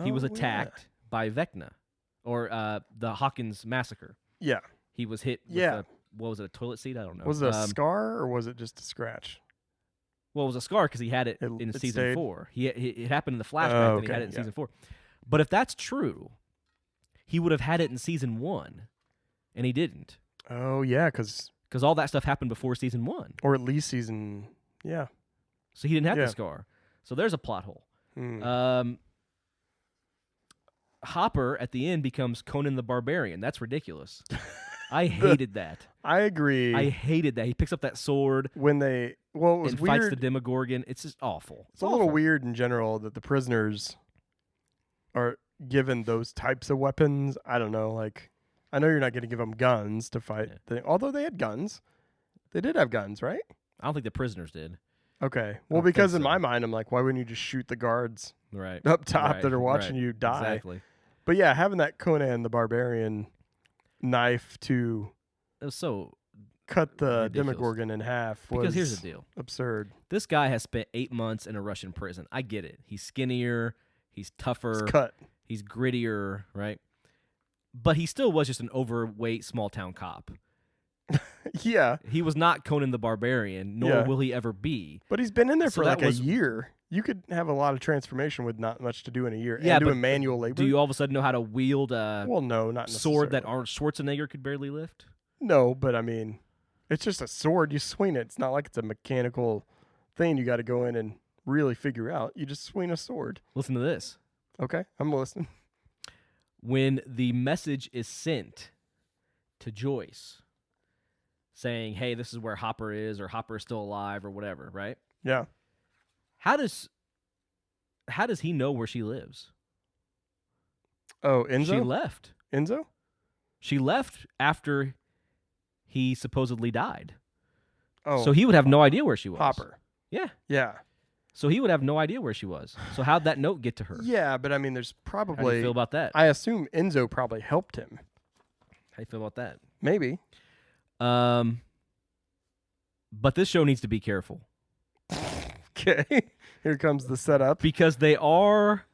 he was Oh, yeah. attacked by Vecna, or the Hawkins Massacre. Yeah. He was hit with Yeah. what was it, a toilet seat? I don't know. Was it a scar or was it just a scratch? Well, it was a scar because he had it in it season stayed? 4. It happened in the flashback, Oh, and he had okay, it in yeah. season 4. But if that's true, he would have had it in season 1, and he didn't, Oh, yeah, because all that stuff happened before season 1. or at least season, yeah. So he didn't have Yeah. the scar. So there's a plot hole. Hmm. Hopper at the end becomes Conan the Barbarian. That's ridiculous. I hated that. I agree. I hated that. He picks up that sword when it was and weird. fights the Demogorgon. It's just awful. It's a little weird in general that the prisoners are given those types of weapons. I don't know. Like, I know you're not going to give them guns to fight. Although they had guns. They did have guns, right? I don't think the prisoners did. Okay. Well, don't because think in so. my mind, I'm like, why wouldn't you just shoot the guards Right. up top Right, that are watching right. you die? Exactly. But yeah, having that Conan the Barbarian knife to It was so cut the ridiculous. Demogorgon in half was because here's the deal. absurd. This guy has spent 8 months in a Russian prison. I get it. He's skinnier. He's tougher. It's cut. He's grittier, right? But he still was just an overweight small town cop. Yeah, He was not Conan the Barbarian, nor Yeah. will he ever be. but he's been in there So for that like a was- year. You could have a lot of transformation with not much to do in a year. Yeah, and but doing manual labor. Do you all of a sudden know how to wield a Well, no, not sword that necessarily. Arnold Schwarzenegger could barely lift? No, but I mean, it's just a sword. You swing it. It's not like it's a mechanical thing you got to go in and really figure out. You just swing a sword. Listen to this. Okay, I'm listening. When the message is sent to Joyce saying, hey, this is where Hopper is, or Hopper is still alive, or whatever, right? Yeah. How does he know where she lives? Oh, She Enzo? left. Enzo? She left after he supposedly died. Oh, So he would have no idea where she was. Hopper. Yeah. Yeah. So he would have no idea where she was. So how'd that note get to her? Yeah, but I mean, there's How do you probably. feel about that? I assume Enzo probably helped him. How do you feel about that? Maybe. But this show needs to be careful Okay. Here comes the setup. because they are,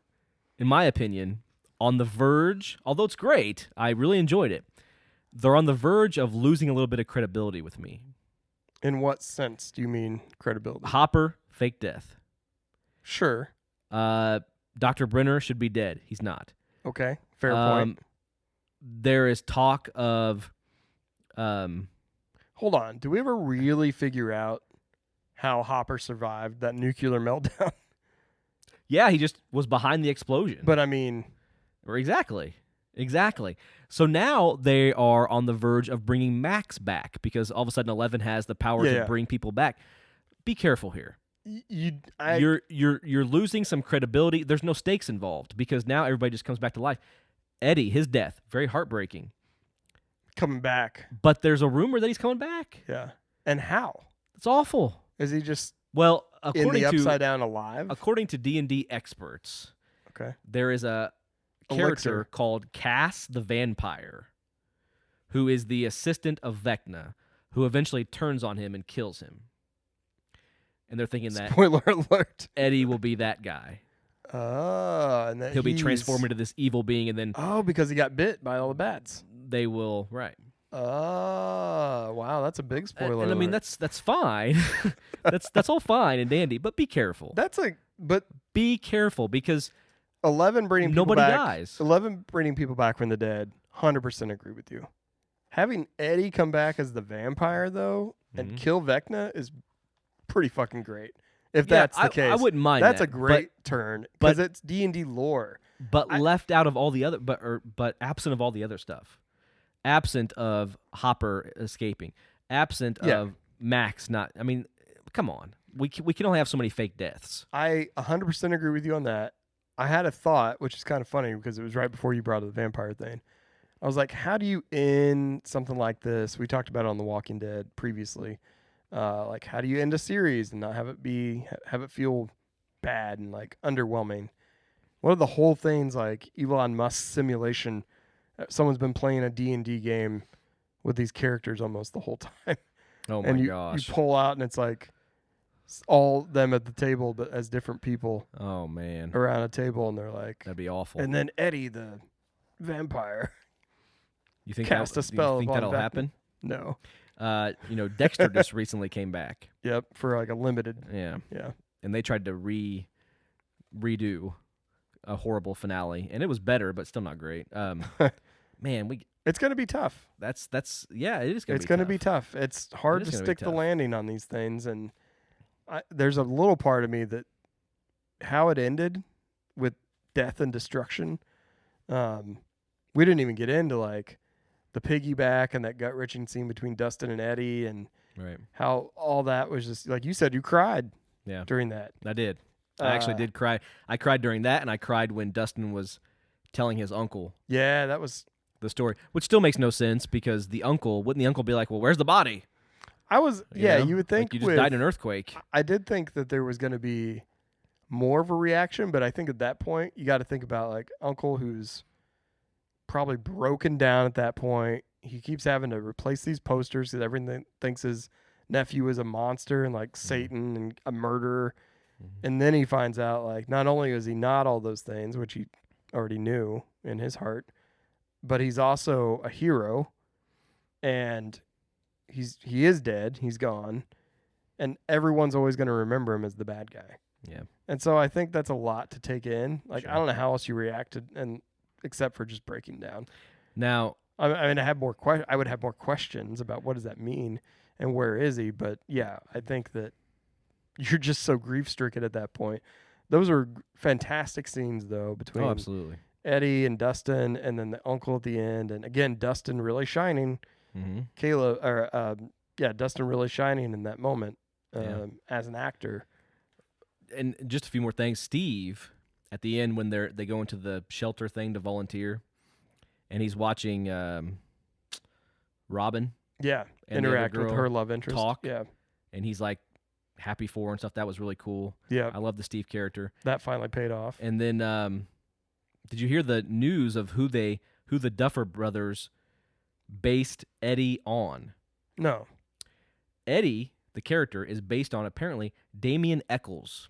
in my opinion, on the verge, although it's great, I really enjoyed it. They're on the verge of losing a little bit of credibility with me. In what sense do you mean credibility? Hopper, fake death. Sure. Dr. Brenner should be dead. He's not. Okay. Fair point. There is talk of... Hold on. Do we ever really figure out how Hopper survived that nuclear meltdown? Yeah, he just was behind the explosion. But I mean... Exactly. So now they are on the verge of bringing Max back because all of a sudden 11 has the power to bring people back. Be careful here. You're losing some credibility. There's no stakes involved because now everybody just comes back to life. Eddie, his death, very heartbreaking. Coming back. But there's a rumor that he's coming back. Yeah. And how? It's awful. Is he just in the upside down alive? According to D&D experts, okay, there is a character called Cass the Vampire, who is the assistant of Vecna, who eventually turns on him and kills him. And they're thinking that spoiler alert, Eddie will be that guy. Oh, and that he'll be transformed into this evil being, and then because he got bit by all the bats. They will Oh, wow, that's a big spoiler. And I mean that's fine. that's all fine and dandy, but be careful. But be careful because 11 bringing people nobody back, dies. 11 bringing people back from the dead. 100% agree with you. Having Eddie come back as the vampire though and kill Vecna is pretty fucking great. If that's the case, I wouldn't mind. That's a great turn because it's D&D lore. But left out of all the other, but absent of all the other stuff, absent of Hopper escaping, absent of Max not. I mean, come on, we can only have so many fake deaths. I 100% agree with you on that. I had a thought, which is kind of funny because it was right before you brought up the vampire thing. I was like, how do you end something like this? We talked about it on The Walking Dead previously. Like, how do you end a series and not have it feel bad and like underwhelming? One of the whole things like Elon Musk's simulation, someone's been playing a D&D game with these characters almost the whole time. Oh my gosh. You pull out and it's like all them at the table, but as different people. Oh man. Around a table, and they're like, that'd be awful. And then Eddie, the vampire, you think cast a spell. You think that'll happen? No. Dexter just recently came back. Yep, for like a limited. Yeah. Yeah. And they tried to redo a horrible finale, and it was better, but still not great. Man, it's going to be tough. It is going to be tough. It's going to be tough. It's hard to stick the landing on these things, and there's a little part of me that how it ended with death and destruction. We didn't even get into like the piggyback and that gut-wrenching scene between Dustin and Eddie, and how all that was just like you said. You cried, during that. I did. I actually did cry. I cried during that, and I cried when Dustin was telling his uncle. Yeah, that was the story, which still makes no sense because wouldn't the uncle be like, "Well, where's the body?" You would think like you just died in an earthquake. I did think that there was going to be more of a reaction, but I think at that point you got to think about like uncle who's probably broken down at that point. He keeps having to replace these posters because everyone thinks his nephew is a monster and like Satan and a murderer. And then he finds out like not only is he not all those things, which he already knew in his heart, but he's also a hero, and he is dead. He's gone, and everyone's always going to remember him as the bad guy. Yeah. And so I think that's a lot to take in. Like I don't know how else you reacted, and except for just breaking down. Now, I mean, I would have more questions about what does that mean and where is he. But yeah, I think that you're just so grief-stricken at that point. Those are fantastic scenes, though, between absolutely Eddie and Dustin, and then the uncle at the end, and again Dustin really shining. Dustin really shining in that moment as an actor. And just a few more things. Steve, at the end when they go into the shelter thing to volunteer, and he's watching Robin. Yeah, interact with her love interest. Talk. Yeah, and he's like happy for her and stuff. That was really cool. Yeah, I love the Steve character. That finally paid off. And then, did you hear the news of who the Duffer Brothers based Eddie on? No. Eddie, the character, is based on apparently Damien Eccles.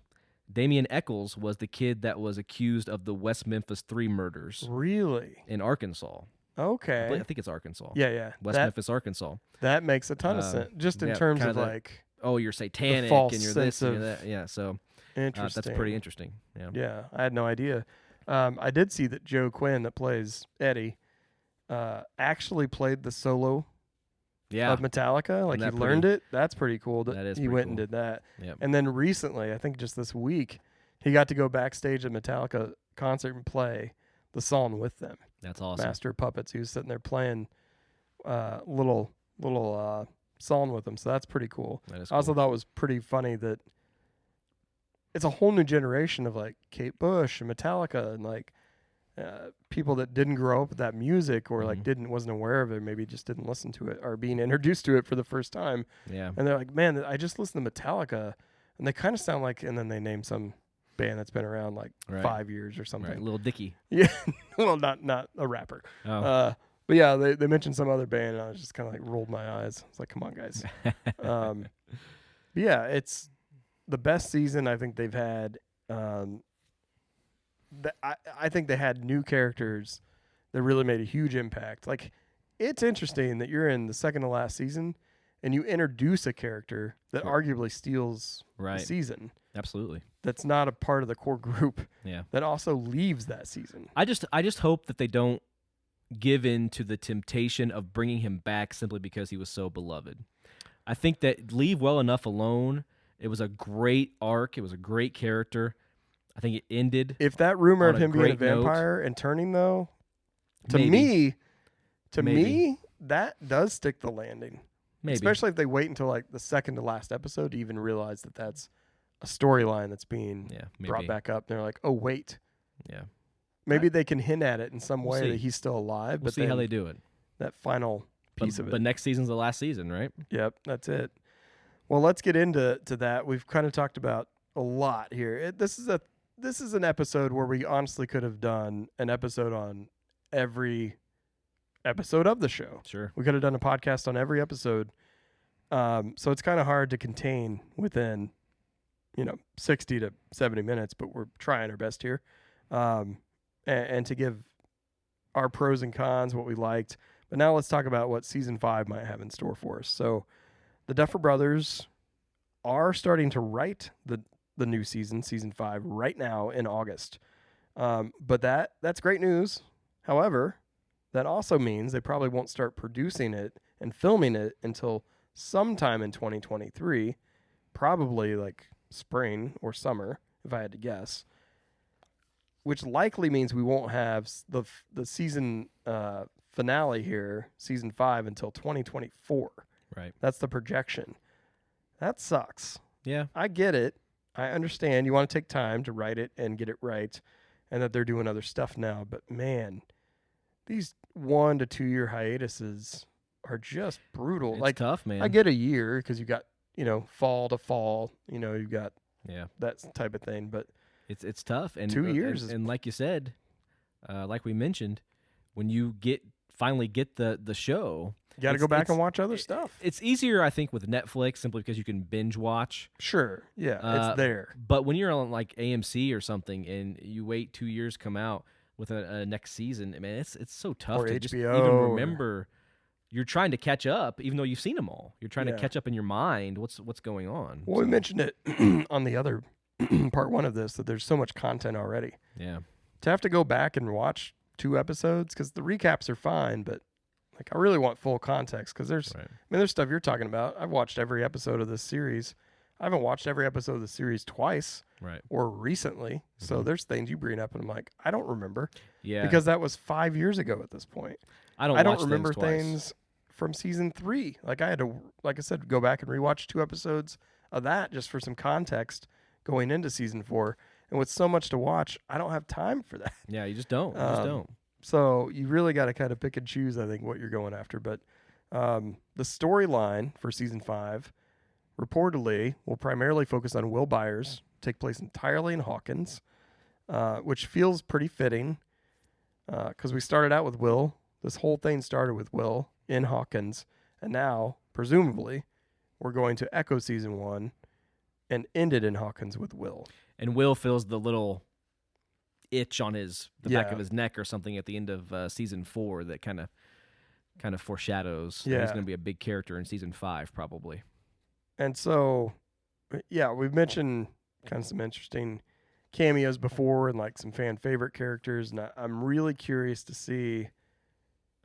Damien Eccles was the kid that was accused of the West Memphis 3 murders Really? in Arkansas. Okay. I think it's Arkansas. Yeah. West Memphis, Arkansas. That makes a ton of sense. Just in terms of like, oh, you're satanic false and you're sense this and of you're that. Yeah, so interesting. that's pretty interesting. Yeah. Yeah, I had no idea. I did see that Joe Quinn, that plays Eddie, actually played the solo of Metallica. Like, he learned it. That's pretty cool. That is he pretty went cool. and did that. Yep. And then recently, I think just this week, he got to go backstage at Metallica concert and play the song with them. That's awesome. Master of Puppets. He was sitting there playing little song with them. So that's pretty cool. That is I also cool. thought it was pretty funny that it's a whole new generation of like Kate Bush and Metallica and like people that didn't grow up with that music or like wasn't aware of it, maybe just didn't listen to it or being introduced to it for the first time. Yeah. And they're like, man, I just listened to Metallica and they kind of sound like, and then they name some band that's been around like 5 years or something. Right. Little Dicky. Yeah. Well, not a rapper. Oh. But yeah, they mentioned some other band and I was just kind of like rolled my eyes. I was like, come on, guys. But yeah, it's the best season I think they've had. I think they had new characters that really made a huge impact. Like, it's interesting that you're in the second to last season and you introduce a character that arguably steals the season. Absolutely. That's not a part of the core group. Yeah. That also leaves that season. I just hope that they don't give in to the temptation of bringing him back simply because he was so beloved. I think that leave well enough alone. It was a great arc. It was a great character. I think it ended. If that rumor of on a him being a great note. vampire and turning, though, to Maybe. me, that does stick the landing. Maybe. Especially if they wait until like the second to last episode to even realize that that's a storyline that's being brought back up. And they're like, oh, wait. Yeah. Maybe they can hint at it in some way see. that he's still alive. We'll but see how they do it. That final piece of it. But next season's the last season, right? Yep, that's it. Well, let's get into that. We've kind of talked about a lot here. This is an episode where we honestly could have done an episode on every episode of the show. Sure. We could have done a podcast on every episode. So it's kind of hard to contain within, 60 to 70 minutes, but we're trying our best here. And to give our pros and cons, what we liked. But now let's talk about what season 5 might have in store for us. So the Duffer Brothers are starting to write the new season 5, right now in August. But that's great news. However, that also means they probably won't start producing it and filming it until sometime in 2023, probably like spring or summer, if I had to guess, which likely means we won't have the season finale here, season 5, until 2024. Right. That's the projection. That sucks. Yeah. I get it. I understand you want to take time to write it and get it right and that they're doing other stuff now. But, man, these 1 to 2 year hiatuses are just brutal. It's tough, man. I get a year because you got, fall to fall. You've got that type of thing. But it's tough. And 2 years. And like you said, like we mentioned, when you finally get the show, you got to go back and watch other stuff. It's easier, I think, with Netflix simply because you can binge watch. Sure. Yeah, it's there. But when you're on like AMC or something and you wait 2 years to come out with a next season, man, it's so tough or to HBO just even remember. You're trying to catch up, even though you've seen them all. You're trying to catch up in your mind. What's going on? Well, we mentioned it on the other part 1 of this, that there's so much content already. Yeah. To have to go back and watch 2 episodes, because the recaps are fine, but like I really want full context, because there's stuff you're talking about. I've watched every episode of this series. I haven't watched every episode of the series twice, or recently. Mm-hmm. So there's things you bring up, and I'm like, I don't remember, because that was 5 years ago at this point. I don't remember things from season 3. Like I had to, like I said, go back and rewatch 2 episodes of that just for some context going into season 4. And with so much to watch, I don't have time for that. Yeah, you just don't. So you really got to kind of pick and choose, I think, what you're going after. But the storyline for season 5 reportedly will primarily focus on Will Byers, take place entirely in Hawkins, which feels pretty fitting because we started out with Will. This whole thing started with Will in Hawkins, and now, presumably, we're going to echo season 1 and ended in Hawkins with Will. And Will feels the little itch on the back Yeah. of his neck or something at the end of season 4 that kind of foreshadows that he's Yeah. going to be a big character in season 5 probably. And so, yeah, we've mentioned kind of some interesting cameos before and like some fan favorite characters, and I'm really curious to see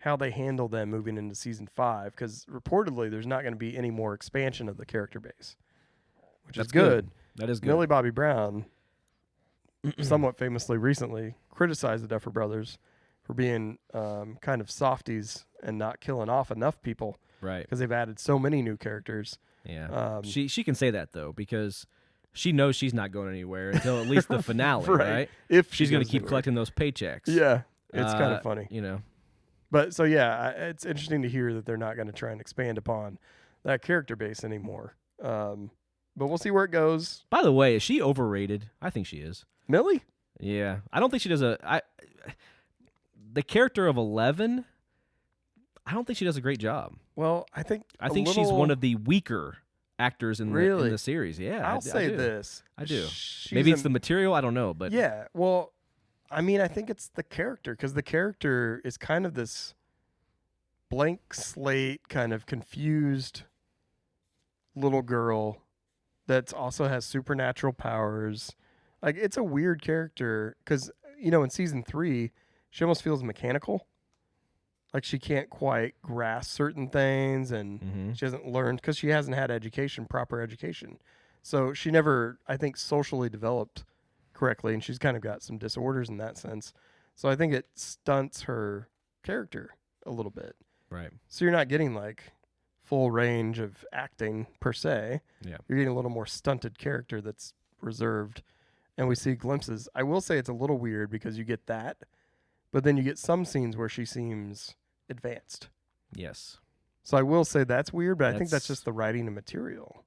how they handle them moving into season 5, because reportedly there's not going to be any more expansion of the character base, which That's is good. That is good. Millie Bobby Brown, somewhat famously recently, criticized the Duffer Brothers for being kind of softies and not killing off enough people Right. because they've added so many new characters. Yeah. She can say that though because she knows she's not going anywhere until at least the finale, right? If She's going to goes keep anywhere. collecting those paychecks. Yeah, it's kind of funny. You know. But so yeah, it's interesting to hear that they're not going to try and expand upon that character base anymore. But we'll see where it goes. By the way, is she overrated? I think she is. Millie? Yeah. I don't think she does the character of 11, I don't think she does a great job. Well, I think she's one of the weaker actors in Really? the series. Yeah. I'll say do. this. I do. She's Maybe it's the material. I don't know, but Yeah, well, I mean, I think it's the character, because the character is kind of this blank slate, kind of confused little girl that also has supernatural powers. Like, it's a weird character, because, you know, in season 3, she almost feels mechanical. Like, she can't quite grasp certain things, and she hasn't learned, because she hasn't had proper education. So she never, I think, socially developed correctly, and she's kind of got some disorders in that sense. So I think it stunts her character a little bit. right. So you're not getting like full range of acting per se. Yeah. You're getting a little more stunted character that's reserved, and we see glimpses. I will say it's a little weird because you get that, but then you get some scenes where she seems advanced. Yes. So I will say that's weird, but I think that's That's- just the writing and material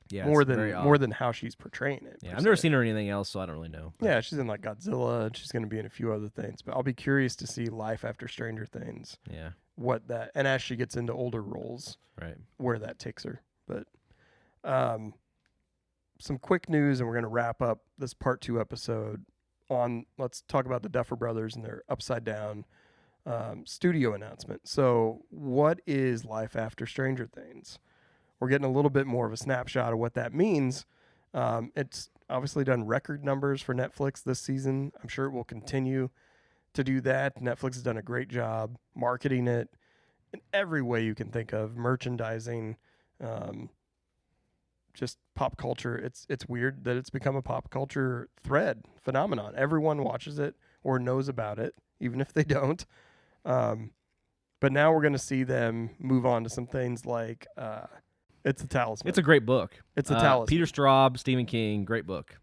Yeah. more it's very than odd. more than how she's portraying it. Yeah. per I've never se. seen her in anything else, so I don't really know. but- Yeah, she's in like Godzilla, and she's going to be in a few other things. But I'll be curious to see Life After Stranger Things, Yeah. and as she gets into older roles, Right. where that takes her. But some quick news, and we're going to wrap up this part 2 episode on. Let's talk about the Duffer Brothers and their Upside Down studio announcement. So, what is Life After Stranger Things? We're getting a little bit more of a snapshot of what that means. It's obviously done record numbers for Netflix this season. I'm sure it will continue to do that. Netflix has done a great job marketing it in every way you can think of, merchandising, just pop culture. It's weird that it's become a pop culture phenomenon. Everyone watches it or knows about it, even if they don't. But now we're going to see them move on to some things like It's a Talisman. It's a great book. It's a Talisman. Peter Straub, Stephen King, great book.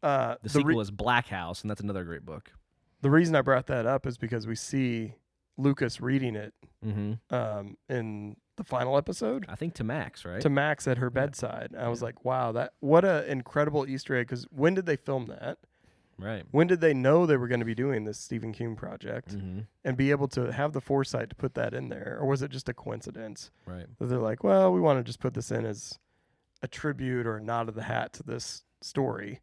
The sequel is Black House, and that's another great book. The reason I brought that up is because we see Lucas reading it Mm-hmm. in the final episode I think to Max, right? to Max at her bedside. I was like, wow, what an incredible Easter egg. Because when did they film that? Right. When did they know they were going to be doing this Stephen King project Mm-hmm. and be able to have the foresight to put that in there? Or was it just a coincidence Right. that they're like, well, we want to just put this in as a tribute or a nod of the hat to this story.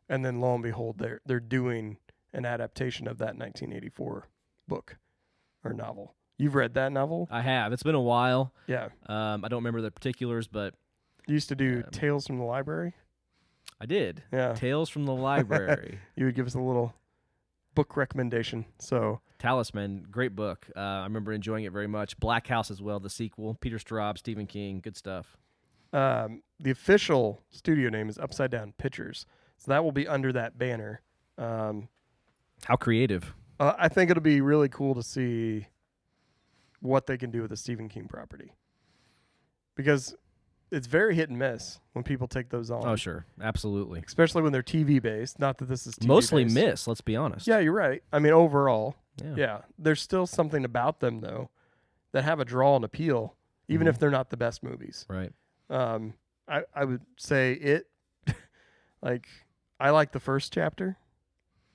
And then lo and behold, they're doing an adaptation of that 1984 book or novel. You've read that novel? I have. It's been a while. Yeah. I don't remember the particulars, but You used to do Tales from the Library? I did. Yeah. Tales from the Library. You would give us a little book recommendation. So Talisman, great book. I remember enjoying it very much. Black House as well, the sequel. Peter Straub, Stephen King, good stuff. the official studio name is Upside Down Pictures. So that will be under that banner. How creative. I think it'll be really cool to see what they can do with the Stephen King property, because it's very hit and miss when people take those on. Oh, sure. Absolutely. Especially when they're TV based. Not that this is TV Mostly based. miss, let's be honest. Yeah, you're right. I mean, overall, Yeah. yeah, there's still something about them though that have a draw and appeal, even if they're not the best movies. Right. I would say it. Like, I like the first chapter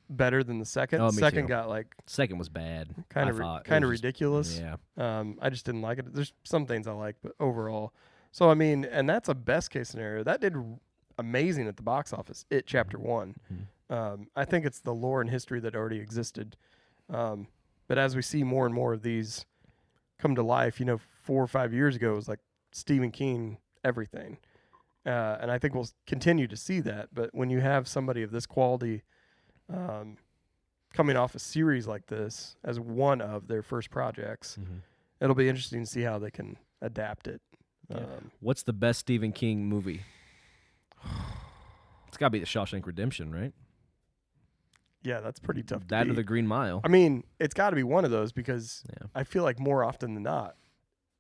better than the second. Oh, me Second too. got like Second was bad. kind I of thought. It kind of was just- ridiculous. Yeah. I just didn't like it. There's some things I like, but overall, so I mean, and that's a best case scenario. That did amazing at the box office. It Chapter 1. I think it's the lore and history that already existed. But as we see more and more of these come to life, 4 or 5 years ago, it was like Stephen King, everything. And I think we'll continue to see that. But when you have somebody of this quality coming off a series like this as one of their first projects, it'll be interesting to see how they can adapt it. What's the best Stephen King movie? It's got to be The Shawshank Redemption, right? Yeah, that's pretty tough to That or beat. The Green Mile. I mean, it's got to be one of those because I feel like more often than not,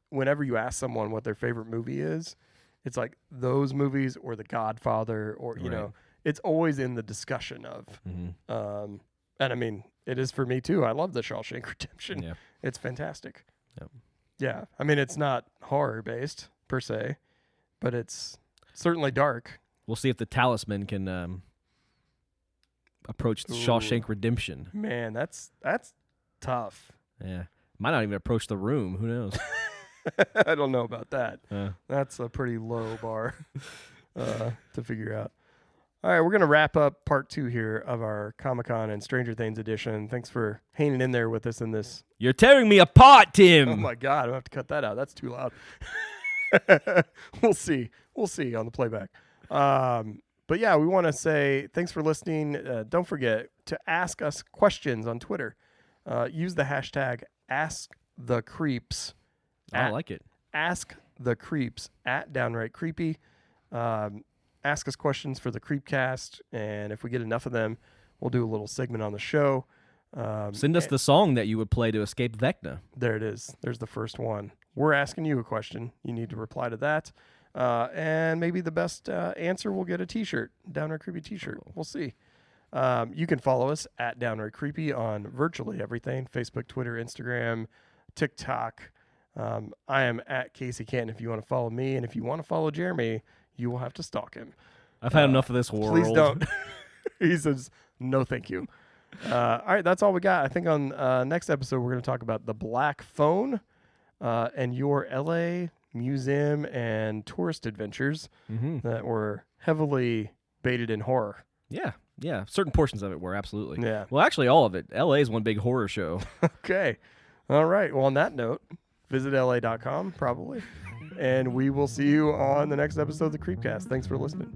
whenever you ask someone what their favorite movie is, it's like those movies or The Godfather or, you know, it's always in the discussion of. And I mean, it is for me too. I love The Shawshank Redemption. Yeah. It's fantastic. Yep. Yeah. I mean, it's not horror based per se, but it's certainly dark. We'll see if The Talisman can approach the Shawshank Redemption. Man, that's tough. Yeah. Might not even approach The Room. Who knows? I don't know about that. That's a pretty low bar to figure out. All right, we're going to wrap up part 2 here of our Comic-Con and Stranger Things edition. Thanks for hanging in there with us in this. You're tearing me apart, Tim. Oh, my God. I'll have to cut that out. That's too loud. We'll see. We'll see on the playback. But, yeah, we want to say thanks for listening. Don't forget to ask us questions on Twitter. Use the hashtag AskTheCreeps. I like it. AskTheCreeps at Downright Creepy. Ask us questions for the Creepcast, and if we get enough of them, we'll do a little segment on the show. Send us the song that you would play to escape Vecna. There it is. There's the first one. We're asking you a question. You need to reply to that. And maybe the best answer will get a T-shirt, Downright Creepy T-shirt. We'll see. You can follow us at Downright Creepy on virtually everything, Facebook, Twitter, Instagram, TikTok. I am at Casey Canton if you want to follow me, and if you want to follow Jeremy, you will have to stalk him. I've had enough of this world. Please don't. He says, no, thank you. All right, that's all we got. I think on next episode, we're going to talk about the Black Phone and your LA museum and tourist adventures that were heavily baited in horror. Yeah. Certain portions of it were, absolutely. Yeah. Well, actually, all of it. LA is one big horror show. Okay. All right. Well, on that note, visit la.com probably. And we will see you on the next episode of the Creepcast. Thanks for listening.